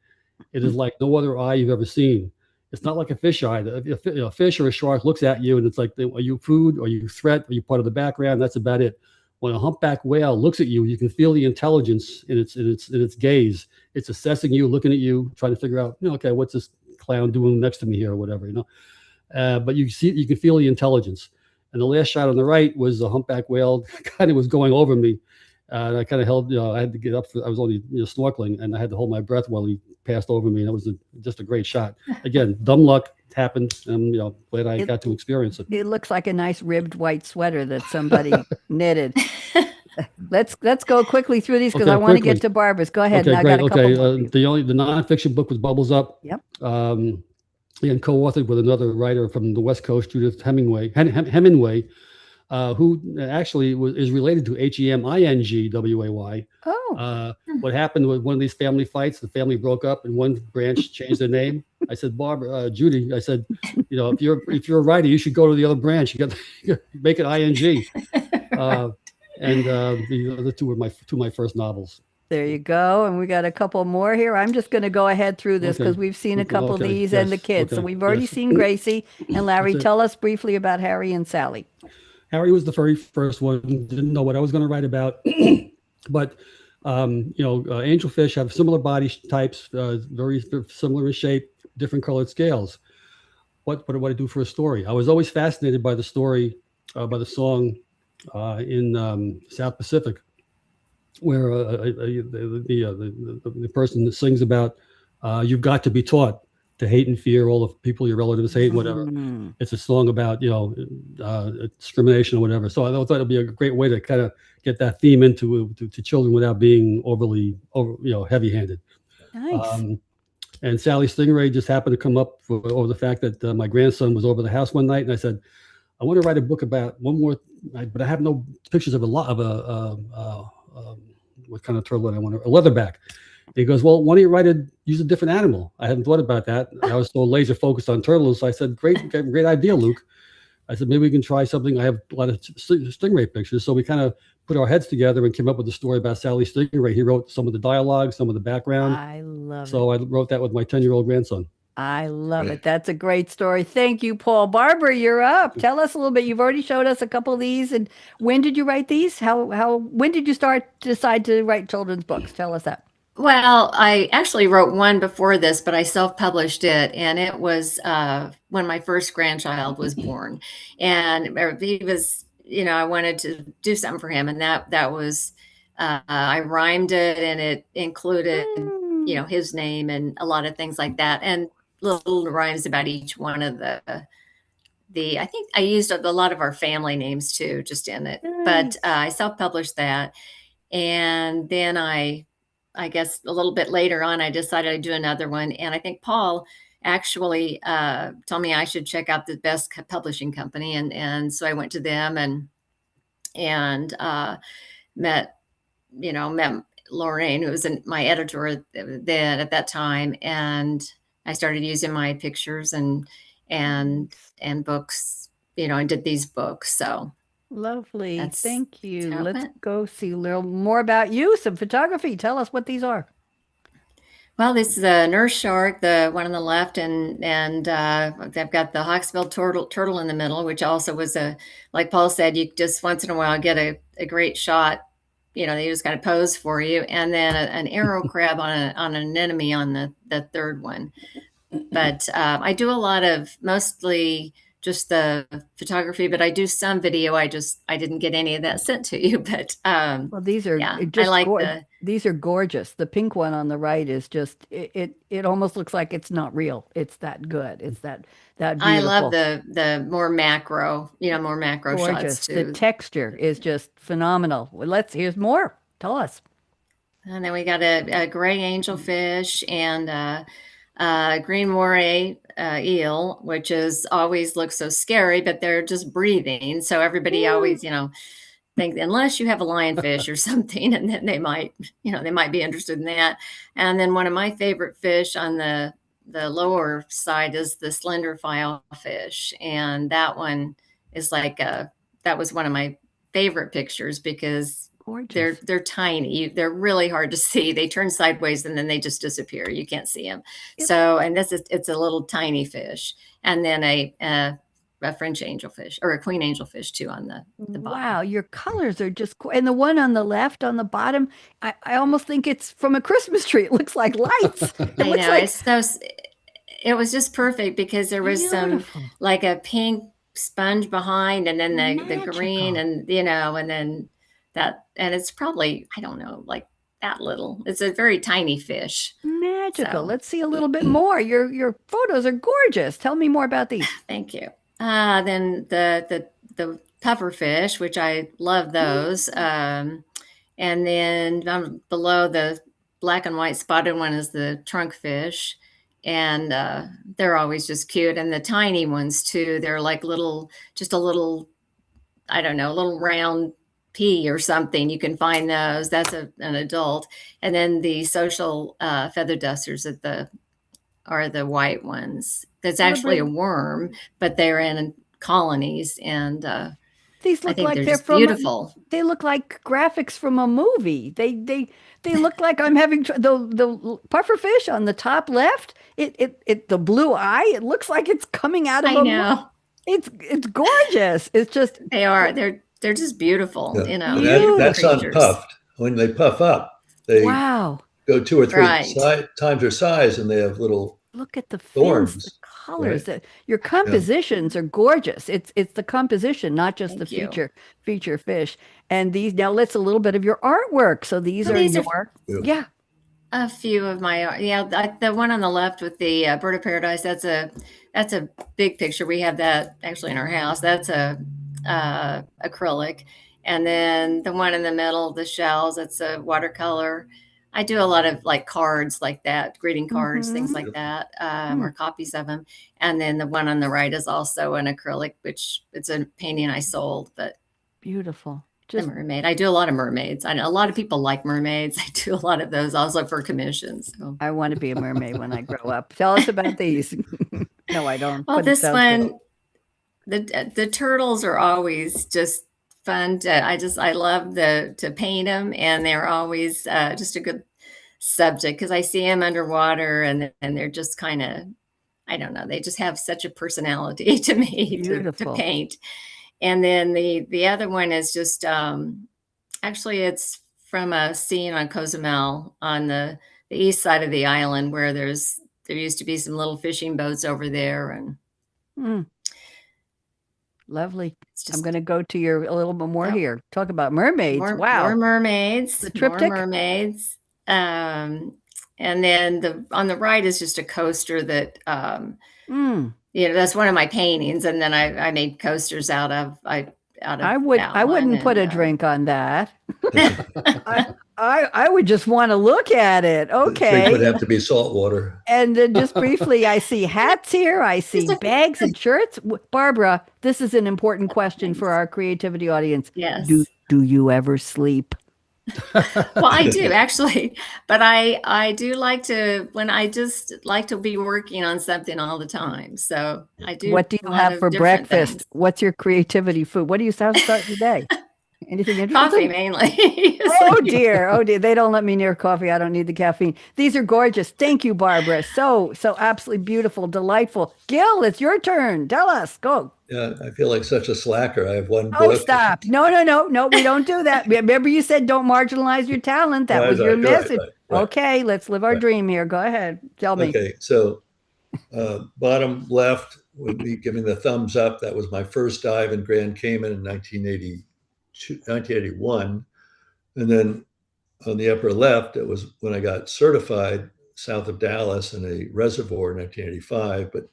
S4: it is like no other eye you've ever seen. It's not like a fish eye. A fish or a shark looks at you and it's like, are you food? Are you a threat? Are you part of the background? That's about it. When a humpback whale looks at you, you can feel the intelligence in its gaze. it's assessing you, looking at you, trying to figure out, okay, what's this clown doing next to me here or whatever, but you can feel the intelligence. And the last shot on the right was a humpback whale kind of was going over me. And I kind of held, I had to get up. I was only snorkeling, and I had to hold my breath while he passed over me. And it was just a great shot. Again, dumb luck happened, and glad I got to experience it.
S1: It looks like a nice ribbed white sweater that somebody knitted. Let's go quickly through these because I want to get to Barbara's. Go ahead.
S4: Okay,
S1: now
S4: great.
S1: I got a couple more.
S4: The nonfiction book was Bubbles Up.
S1: Yep.
S4: And co-authored with another writer from the West Coast, Judith Hemingway, who actually is related to Hemingway.
S1: Oh.
S4: What happened with one of these family fights? The family broke up, and one branch changed their name. I said, Judy, I said, if you're a writer, you should go to the other branch. You got to make it ING. And the other two were two of my first novels.
S1: There you go. And we got a couple more here. I'm just going to go ahead through this because we've seen a couple of these and the kids. So we've already seen Gracie. And Larry, tell us briefly about Harry and Sally.
S4: Harry was the very first one. Didn't know what I was going to write about. But, angelfish have similar body types, very similar in shape, different colored scales. What do I do for a story? I was always fascinated by the story, by the song in South Pacific, where the person that sings about you've got to be taught to hate and fear all the people your relatives hate, whatever. It's a song about discrimination or whatever. So I thought it'd be a great way to kind of get that theme into to children without being overly heavy-handed.
S1: Nice.
S4: And Sally Stingray just happened to come up over the fact that my grandson was over the house one night, and I said, I want to write a book about one more, but I have no pictures of what kind of turtle I want to, a leatherback. He goes, well, why don't you use a different animal? I hadn't thought about that. I was so laser focused on turtles. So I said, great idea, Luke. I said, maybe we can try something. I have a lot of stingray pictures. So we kind of put our heads together and came up with a story about Sally Stingray. He wrote some of the dialogue, some of the background.
S1: I love it.
S4: So I wrote that with my 10-year-old grandson.
S1: I love it. That's a great story. Thank you, Paul. Barbara, you're up. Tell us a little bit. You've already showed us a couple of these. And when did you write these? When did you decide to write children's books? Tell us that.
S2: Well, I actually wrote one before this, but I self-published it, and it was when my first grandchild was born, and he was, I wanted to do something for him, and that was, I rhymed it, and it included, his name and a lot of things like that, and little rhymes about each one of the. I think I used a lot of our family names too, just in it, but I self-published that, and then I guess a little bit later on, I decided I'd do another one. And I think Paul actually told me I should check out the best publishing company. And so I went to them and met Lorraine, who was my editor then at that time. And I started using my pictures and books, and did these books. So.
S1: Lovely. Thank you. Let's go see a little more about you. Some photography. Tell us what these are.
S2: Well, this is a nurse shark, the one on the left, and they've got the hawksbill turtle in the middle, which also was like Paul said, you just once in a while get a great shot. They just kind of pose for you, and then an arrow crab on an anemone on the third one. But I do a lot of mostly just the photography, but I do some video. I didn't get any of that sent to you, but
S1: well, these are these are gorgeous. The pink one on the right is just it almost looks like it's not real. It's that good. It's that beautiful.
S2: I love the more macro, more macro
S1: gorgeous.
S2: shots too.
S1: The texture is just phenomenal. Well, here's more. Tell us.
S2: And then we got a gray angelfish and green moray eel, which always looks so scary, but they're just breathing. So everybody always, think unless you have a lionfish or something, and then they might be interested in that. And then one of my favorite fish on the lower side is the slender filefish, and that one is that was one of my favorite pictures because. Gorgeous. They're tiny. They're really hard to see. They turn sideways and then they just disappear. You can't see them. So, and it's a little tiny fish. And then a a French angelfish or a queen angelfish too on the bottom.
S1: Wow, your colors are just and the one on the left on the bottom, I almost think it's from a Christmas tree. It looks like lights. It
S2: I
S1: looks
S2: know
S1: like
S2: it's so. It was just perfect because there was some
S1: beautiful.
S2: like a pink sponge behind, and then the green,
S1: Magical.
S2: and and then that, and it's probably, I don't know, like that little. It's a very tiny fish.
S1: Magical.
S2: So
S1: Let's see a little bit more. Your photos are gorgeous. Tell me more about these.
S2: thank you. Then the pufferfish, which I love those. And then below the black and white spotted one is the trunk fish. And they're always just cute. And the tiny ones too, they're like just a little, I don't know, a little round pea or something. You can find those. That's an adult. And then the social feather dusters are the white ones. That's actually a worm, but they're in colonies. And
S1: These
S2: I
S1: look
S2: think
S1: like
S2: they're
S1: they're
S2: just
S1: from
S2: beautiful.
S1: they look like graphics from a movie. They look like I'm having the pufferfish on the top left. It the blue eye. It looks like it's coming out of
S2: I
S1: a movie.
S2: know.
S1: It's gorgeous. It's just
S2: They are. They're just beautiful,
S5: Yeah.
S2: you know.
S5: And
S1: Beautiful.
S5: that's
S2: Creatures.
S5: unpuffed. When they puff up, they
S1: wow.
S5: go 2 or 3
S2: Right.
S5: times their size, and they have little
S1: Look at the fins, the
S5: thorns.
S1: colors.
S5: Right?
S1: Your compositions are gorgeous. It's the composition, not just the
S2: Thank you.
S1: feature fish. And these now let's a little bit of your artwork. So these
S2: Well,
S1: are
S2: these are
S1: your
S5: Yeah.
S1: yeah.
S2: a few of my the one on the left with the bird of paradise. That's a big picture. We have that actually in our house. That's a acrylic, and then the one in the middle, the shells. That's a watercolor. I do a lot of like cards like that, greeting cards, things
S1: Mhm.
S2: like that,
S1: Hmm.
S2: or copies of them. And then the one on the right is also an acrylic, which it's a painting I sold, but
S1: Beautiful.
S2: the
S1: Just
S2: mermaid. I do a lot of mermaids. I know a lot of people like mermaids. I do a lot of those also for commissions. So.
S1: I want to be a mermaid when I grow up. Tell us about these. No, I don't.
S2: Well,
S1: But it
S2: this
S1: sounds good.
S2: one, the turtles are always just fun to. I love to paint them, and they're always just a good subject because I see them underwater, and they're just kind of, I don't know, they just have such a personality to me to
S1: Beautiful.
S2: paint. And then the other one is just actually it's from a scene on Cozumel on the east side of the island where there used to be some little fishing boats over there, and
S1: Mm, lovely.
S2: it's
S1: I'm
S2: just
S1: going to go to your a little bit more
S2: Yep.
S1: here. Talk about mermaids.
S2: more
S1: Wow.
S2: mermaids,
S1: The
S2: more
S1: triptych?
S2: mermaids. And then on the right is just a coaster that
S1: Mm.
S2: that's one of my paintings, and then I made coasters out of
S1: I
S2: that
S1: wouldn't
S2: one,
S1: put a
S2: and
S1: drink on that. I would just want to look at it.
S5: The drink
S1: Okay.
S5: would have to be salt water.
S1: And then just briefly, I see hats here. I see
S2: Just a-
S1: bags and shirts. Barbara, this is an important question for our creativity audience.
S2: Yes.
S1: Do you ever sleep?
S2: Well, I do actually, but I do like to when I just like to be working on something all the time. So I do.
S1: What do
S2: a
S1: you
S2: lot
S1: have
S2: of
S1: for
S2: different
S1: breakfast?
S2: things.
S1: What's your creativity food? What do you how to start your day? Anything
S2: Coffee
S1: interesting?
S2: mainly.
S1: Oh dear. Oh dear. They don't let me near coffee. I don't need the caffeine. These are gorgeous. Thank you, Barbara. So absolutely beautiful, delightful. Gil, it's your turn. Tell us. Go.
S5: Yeah, I feel like such a slacker. I have one
S1: Oh,
S5: book.
S1: stop. No. We don't do that. Remember you said don't marginalize your talent. That
S5: Right,
S1: was your
S5: right,
S1: message.
S5: right.
S1: Okay, let's live our
S5: Right.
S1: dream here. Go ahead. Tell me.
S5: Okay, so bottom left would be giving the thumbs up. That was my first dive in Grand Cayman in 1981. And then on the upper left, it was when I got certified south of Dallas in a reservoir in 1985. But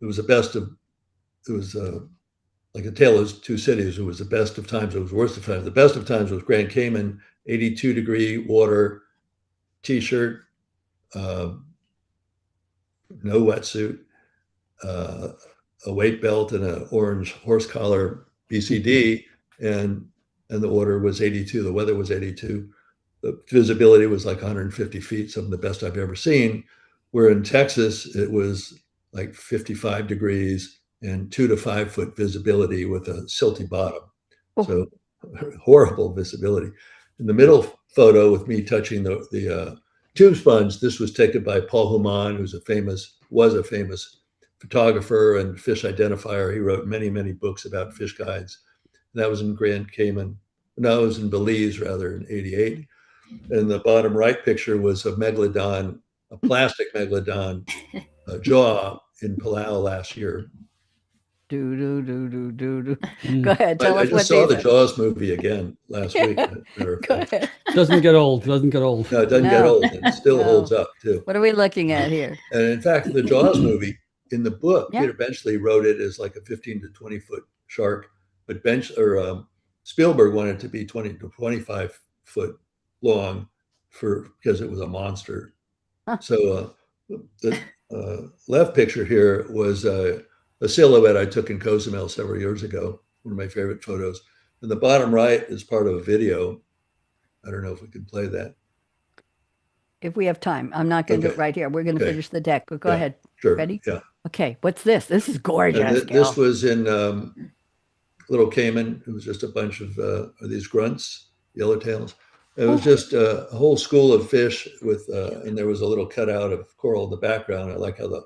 S5: it was like a tale of two cities. It was the best of times. It was worst of times. The best of times was Grand Cayman, 82-degree water, t-shirt, no wetsuit, a weight belt, and an orange horse collar BCD, and the water was 82. The weather was 82. The visibility was like 150 feet, some of the best I've ever seen. Where in Texas, it was like 55 degrees and 2 to 5 foot visibility with a silty bottom.
S1: Oh.
S5: So horrible visibility. In the middle photo with me touching the tube sponge, this was taken by Paul Human, who's was a famous photographer and fish identifier. He wrote many, many books about fish guides. And that was in Grand Cayman. No, it was in Belize, rather, in 88. And the bottom right picture was a megalodon, a plastic megalodon jaw in Palau last year.
S1: Go ahead. Tell
S5: I
S1: us what
S5: just saw the
S1: these are.
S5: Jaws movie again last week.
S1: Go ahead.
S4: Doesn't get old. Doesn't get old.
S5: No, it doesn't get
S1: No.
S5: old. It still
S1: No.
S5: holds up, too.
S1: What are we looking at here?
S5: And in fact, the Jaws movie, in the book,
S1: Yeah.
S5: Peter Benchley wrote it as like a 15 to 20 foot shark, but Spielberg wanted it to be 20 to 25 foot long because it was a monster.
S1: Huh.
S5: So the left picture here was a silhouette I took in Cozumel several years ago, one of my favorite photos. And the bottom right is part of a video. I don't know if we can play that.
S1: If we have time, I'm not going to do
S5: Okay.
S1: it right here. We're going to
S5: Okay.
S1: finish the deck, but go
S5: Yeah.
S1: ahead.
S5: Sure.
S1: Ready?
S5: Yeah.
S1: Okay. What's this? This is gorgeous.
S5: And
S1: Gil.
S5: this was in Little Cayman. It was just a bunch of these grunts, yellowtails. It was just a whole school of fish with, and there was a little cutout of coral in the background. I like how the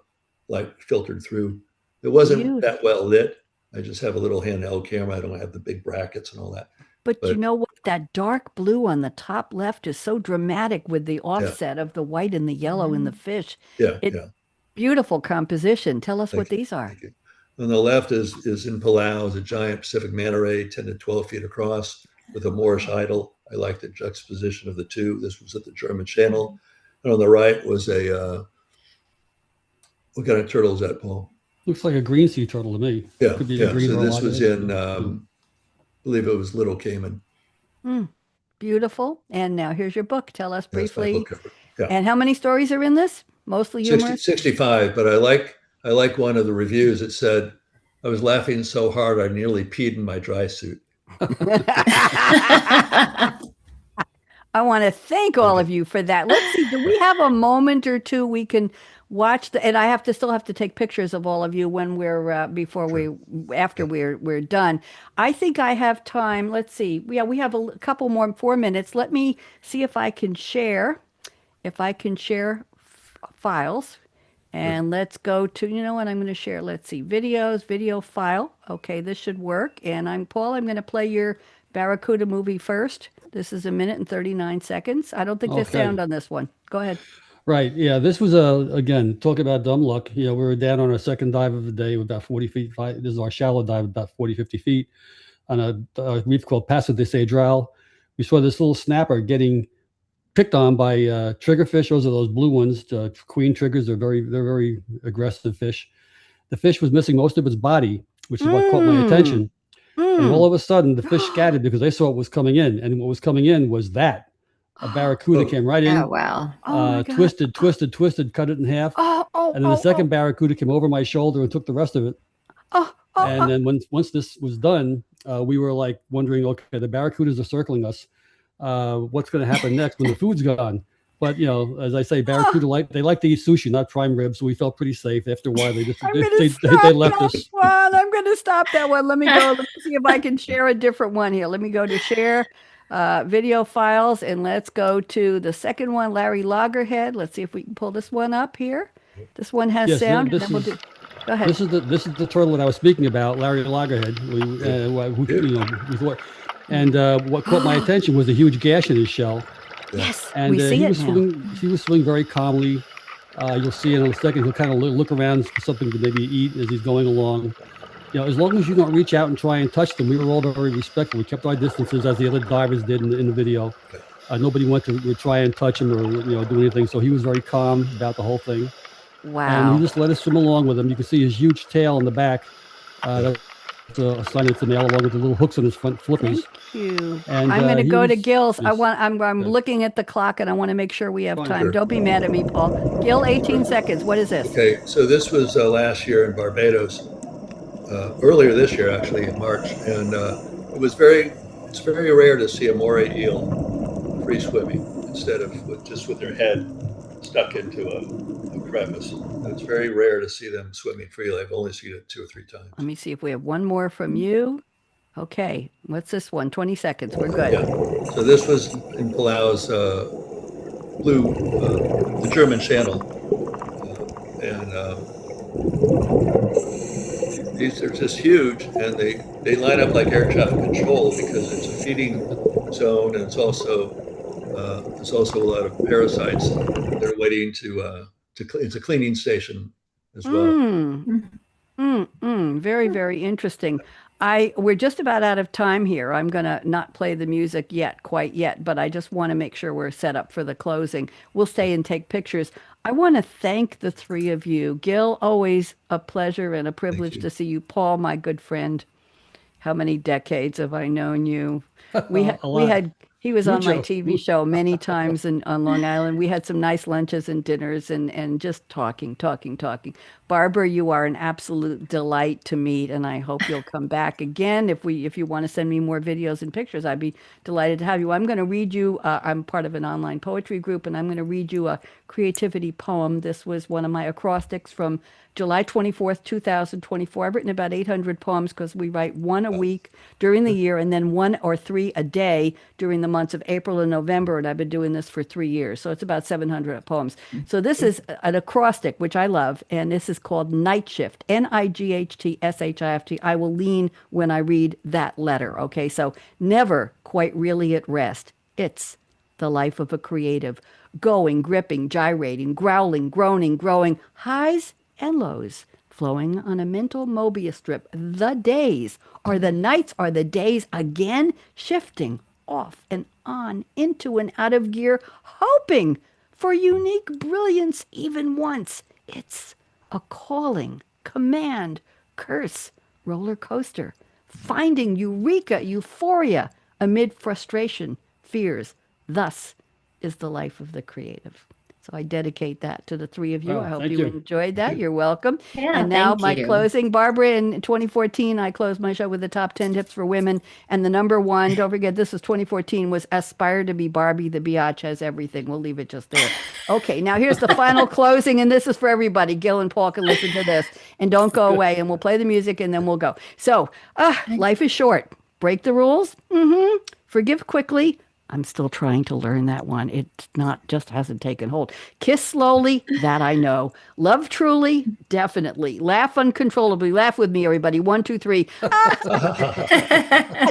S5: light filtered through. It wasn't that well lit. I just have a little handheld camera. I don't have the big brackets and all that.
S1: But you know what? That dark blue on the top left is so dramatic with the offset of the white and the yellow in the fish.
S5: Yeah,
S1: Beautiful composition. Tell us what these are.
S5: Thank you. On the left is in Palau, is a giant Pacific manta ray, 10 to 12 feet across, with a Moorish idol. I like the juxtaposition of the two. This was at the German Channel. And on the right was a, what kind of turtle is that, Paul?
S4: Looks like a green sea turtle to me.
S5: Yeah,
S4: Could be
S5: yeah.
S4: a green
S5: So
S4: or a
S5: this
S4: lot
S5: was
S4: of-
S5: in, I believe it was Little Cayman.
S1: Beautiful. And now here's your book. Tell us
S5: That's my
S1: briefly.
S5: book cover. Yeah.
S1: And how many stories are in this? Mostly humorous?
S5: 65, but I like one of the reviews. It said, I was laughing so hard I nearly peed in my dry suit.
S1: I want to thank all of you for that. Let's see. Do we have a moment or two we can watch and I still have to take pictures of all of you when we're after we're done. I think I have time. Let's see. Yeah, we have a couple more 4 minutes. Let me see if I can share. Files. And let's go to, you know what I'm going to share. Let's see, video file. Okay, this should work. And Paul, I'm going to play your Barracuda movie first. This is 1 minute and 39 seconds. I don't think there's sound on this one. Go ahead.
S4: Right. Yeah. This was again, talk about dumb luck. We were down on our second dive of the day with about 40 feet. This is our shallow dive, about 40, 50 feet on a reef called Paso de Cedral. We saw this little snapper getting picked on by triggerfish. Those are those blue ones, queen triggers. They're very aggressive fish. The fish was missing most of its body, which is what caught my attention. And all of a sudden, the fish scattered because they saw what was coming in, and what was coming in was a barracuda came right in.
S2: Oh, wow.
S4: Twisted, cut it in half. And then the second barracuda came over my shoulder and took the rest of it. And then once this was done, we were like wondering, okay, the barracudas are circling us. What's going to happen next when the food's gone? But as I say, barracuda they like to eat sushi, not prime rib. So we felt pretty safe. After a while, they left us.
S1: I'm going to stop that one. Let me go. Let me see if I can share a different one here. Let me go to share video files, and let's go to the second one, Larry Loggerhead. Let's see if we can pull this one up here. This one has sound. Go ahead.
S4: This is the turtle that I was speaking about, Larry Loggerhead. We thought. And what caught my attention was a huge gash in his shell.
S1: Yes,
S4: and
S1: we see
S4: he
S1: it
S4: was
S1: now.
S4: He was swimming very calmly. You'll see it in a second. He'll kind of look around for something to maybe eat as he's going along. As long as you don't reach out and try and touch them, we were all very respectful. We kept our distances as the other divers did in the video. Nobody went to try and touch him or do anything. So he was very calm about the whole thing.
S1: Wow.
S4: And he just let us swim along with him. You can see his huge tail in the back. That's a sign it's a male, along with the little hooks on his front flippers.
S1: Thank you.
S4: And,
S1: I'm going to go to Gil's.
S4: Yes.
S1: I'm looking at the clock, and I want to make sure we have time. Don't be mad at me, Paul. Gil, 18 seconds. What is this?
S5: Okay, so this was last year in Barbados, earlier this year actually in March, and it's very rare to see a moray eel free swimming instead of with their head stuck into a crevice. It's very rare to see them swimming freely. I've only seen it 2 or 3 times.
S1: Let me see if we have one more from you. Okay, what's this one? 20 seconds. We're good.
S5: Yeah. So this was in Palau's the German Channel, and These are just huge, and they line up like air traffic control because it's a feeding zone, and it's also there's also a lot of parasites. They're waiting it's a cleaning station as well.
S1: Very, very interesting. We're just about out of time here. I'm gonna not play the music yet, quite yet, but I just want to make sure we're set up for the closing. We'll stay and take pictures. I want to thank the three of you. Gil, always a pleasure and a privilege to see you. Paul, my good friend, how many decades have I known you? He was on my TV show many times on Long Island. We had some nice lunches and dinners and just talking. Barbara, you are an absolute delight to meet, and I hope you'll come back again. If you want to send me more videos and pictures, I'd be delighted to have you. I'm going to read you, I'm part of an online poetry group, and I'm going to read you a creativity poem. This was one of my acrostics from July 24th, 2024. I've written about 800 poems because we write one a week during the year and then 1 or 3 a day during the months of April and November. And I've been doing this for 3 years. So it's about 700 poems. So this is an acrostic, which I love. And this is called Night Shift, NIGHTSHIFT. I will lean when I read that letter. Okay. So never quite really at rest. It's the life of a creative. Going, gripping, gyrating, growling, groaning, growing, highs and lows, flowing on a mental Mobius strip. The days are the nights are the days again, shifting off and on, into and out of gear, hoping for unique brilliance even once. It's a calling, command, curse, roller coaster, finding eureka, euphoria amid frustration, fears. Thus is the life of the creative. So I dedicate that to the three of you. I hope you enjoyed that. You're welcome.
S2: Yeah,
S1: and now
S2: thank
S1: my
S2: you.
S1: closing. Barbara, in 2014, I closed my show with the top 10 tips for women. And the number one, don't forget, this was 2014, was aspire to be Barbie. The biatch has everything. We'll leave it just there. Okay, now here's the final closing. And this is for everybody. Gil and Paul can listen to this. And don't go away. And we'll play the music and then we'll go. So life is short. Break the rules. Forgive quickly. I'm still trying to learn that one. It's not just hasn't taken hold. Kiss slowly, that I know. Love truly, definitely. Laugh uncontrollably. Laugh with me, everybody. 1, 2, 3.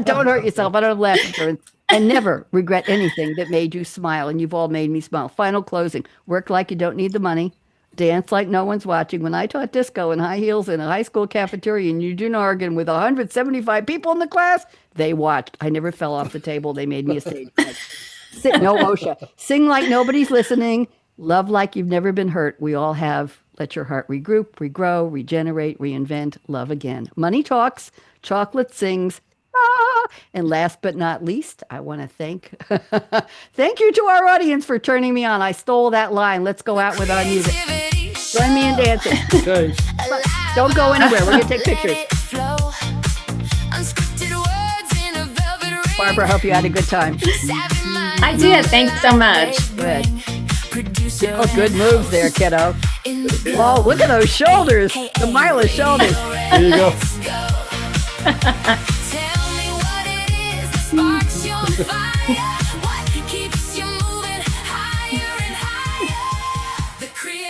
S1: Don't hurt yourself. I don't have laugh insurance. And never regret anything that made you smile. And you've all made me smile. Final closing. Work like you don't need the money. Dance like no one's watching. When I taught disco in high heels in a high school cafeteria in Eugene, Oregon, with 175 people in the class, they watched. I never fell off the table. They made me a stage. No OSHA. Sing like nobody's listening. Love like you've never been hurt. We all have. Let your heart regroup, regrow, regenerate, reinvent. Love again. Money talks. Chocolate sings. And last but not least, I want to thank you to our audience for turning me on. I stole that line. Let's go out with our music. Join me in dancing.
S4: Okay.
S1: Don't go anywhere. We're going to take pictures. Barbara, I hope you had a good time.
S2: I did. Thanks so much.
S1: Good. Oh, good moves there, kiddo. Oh, look at those shoulders. The Mila shoulders.
S4: There you go.
S3: Tell me what it is that sparks your fire.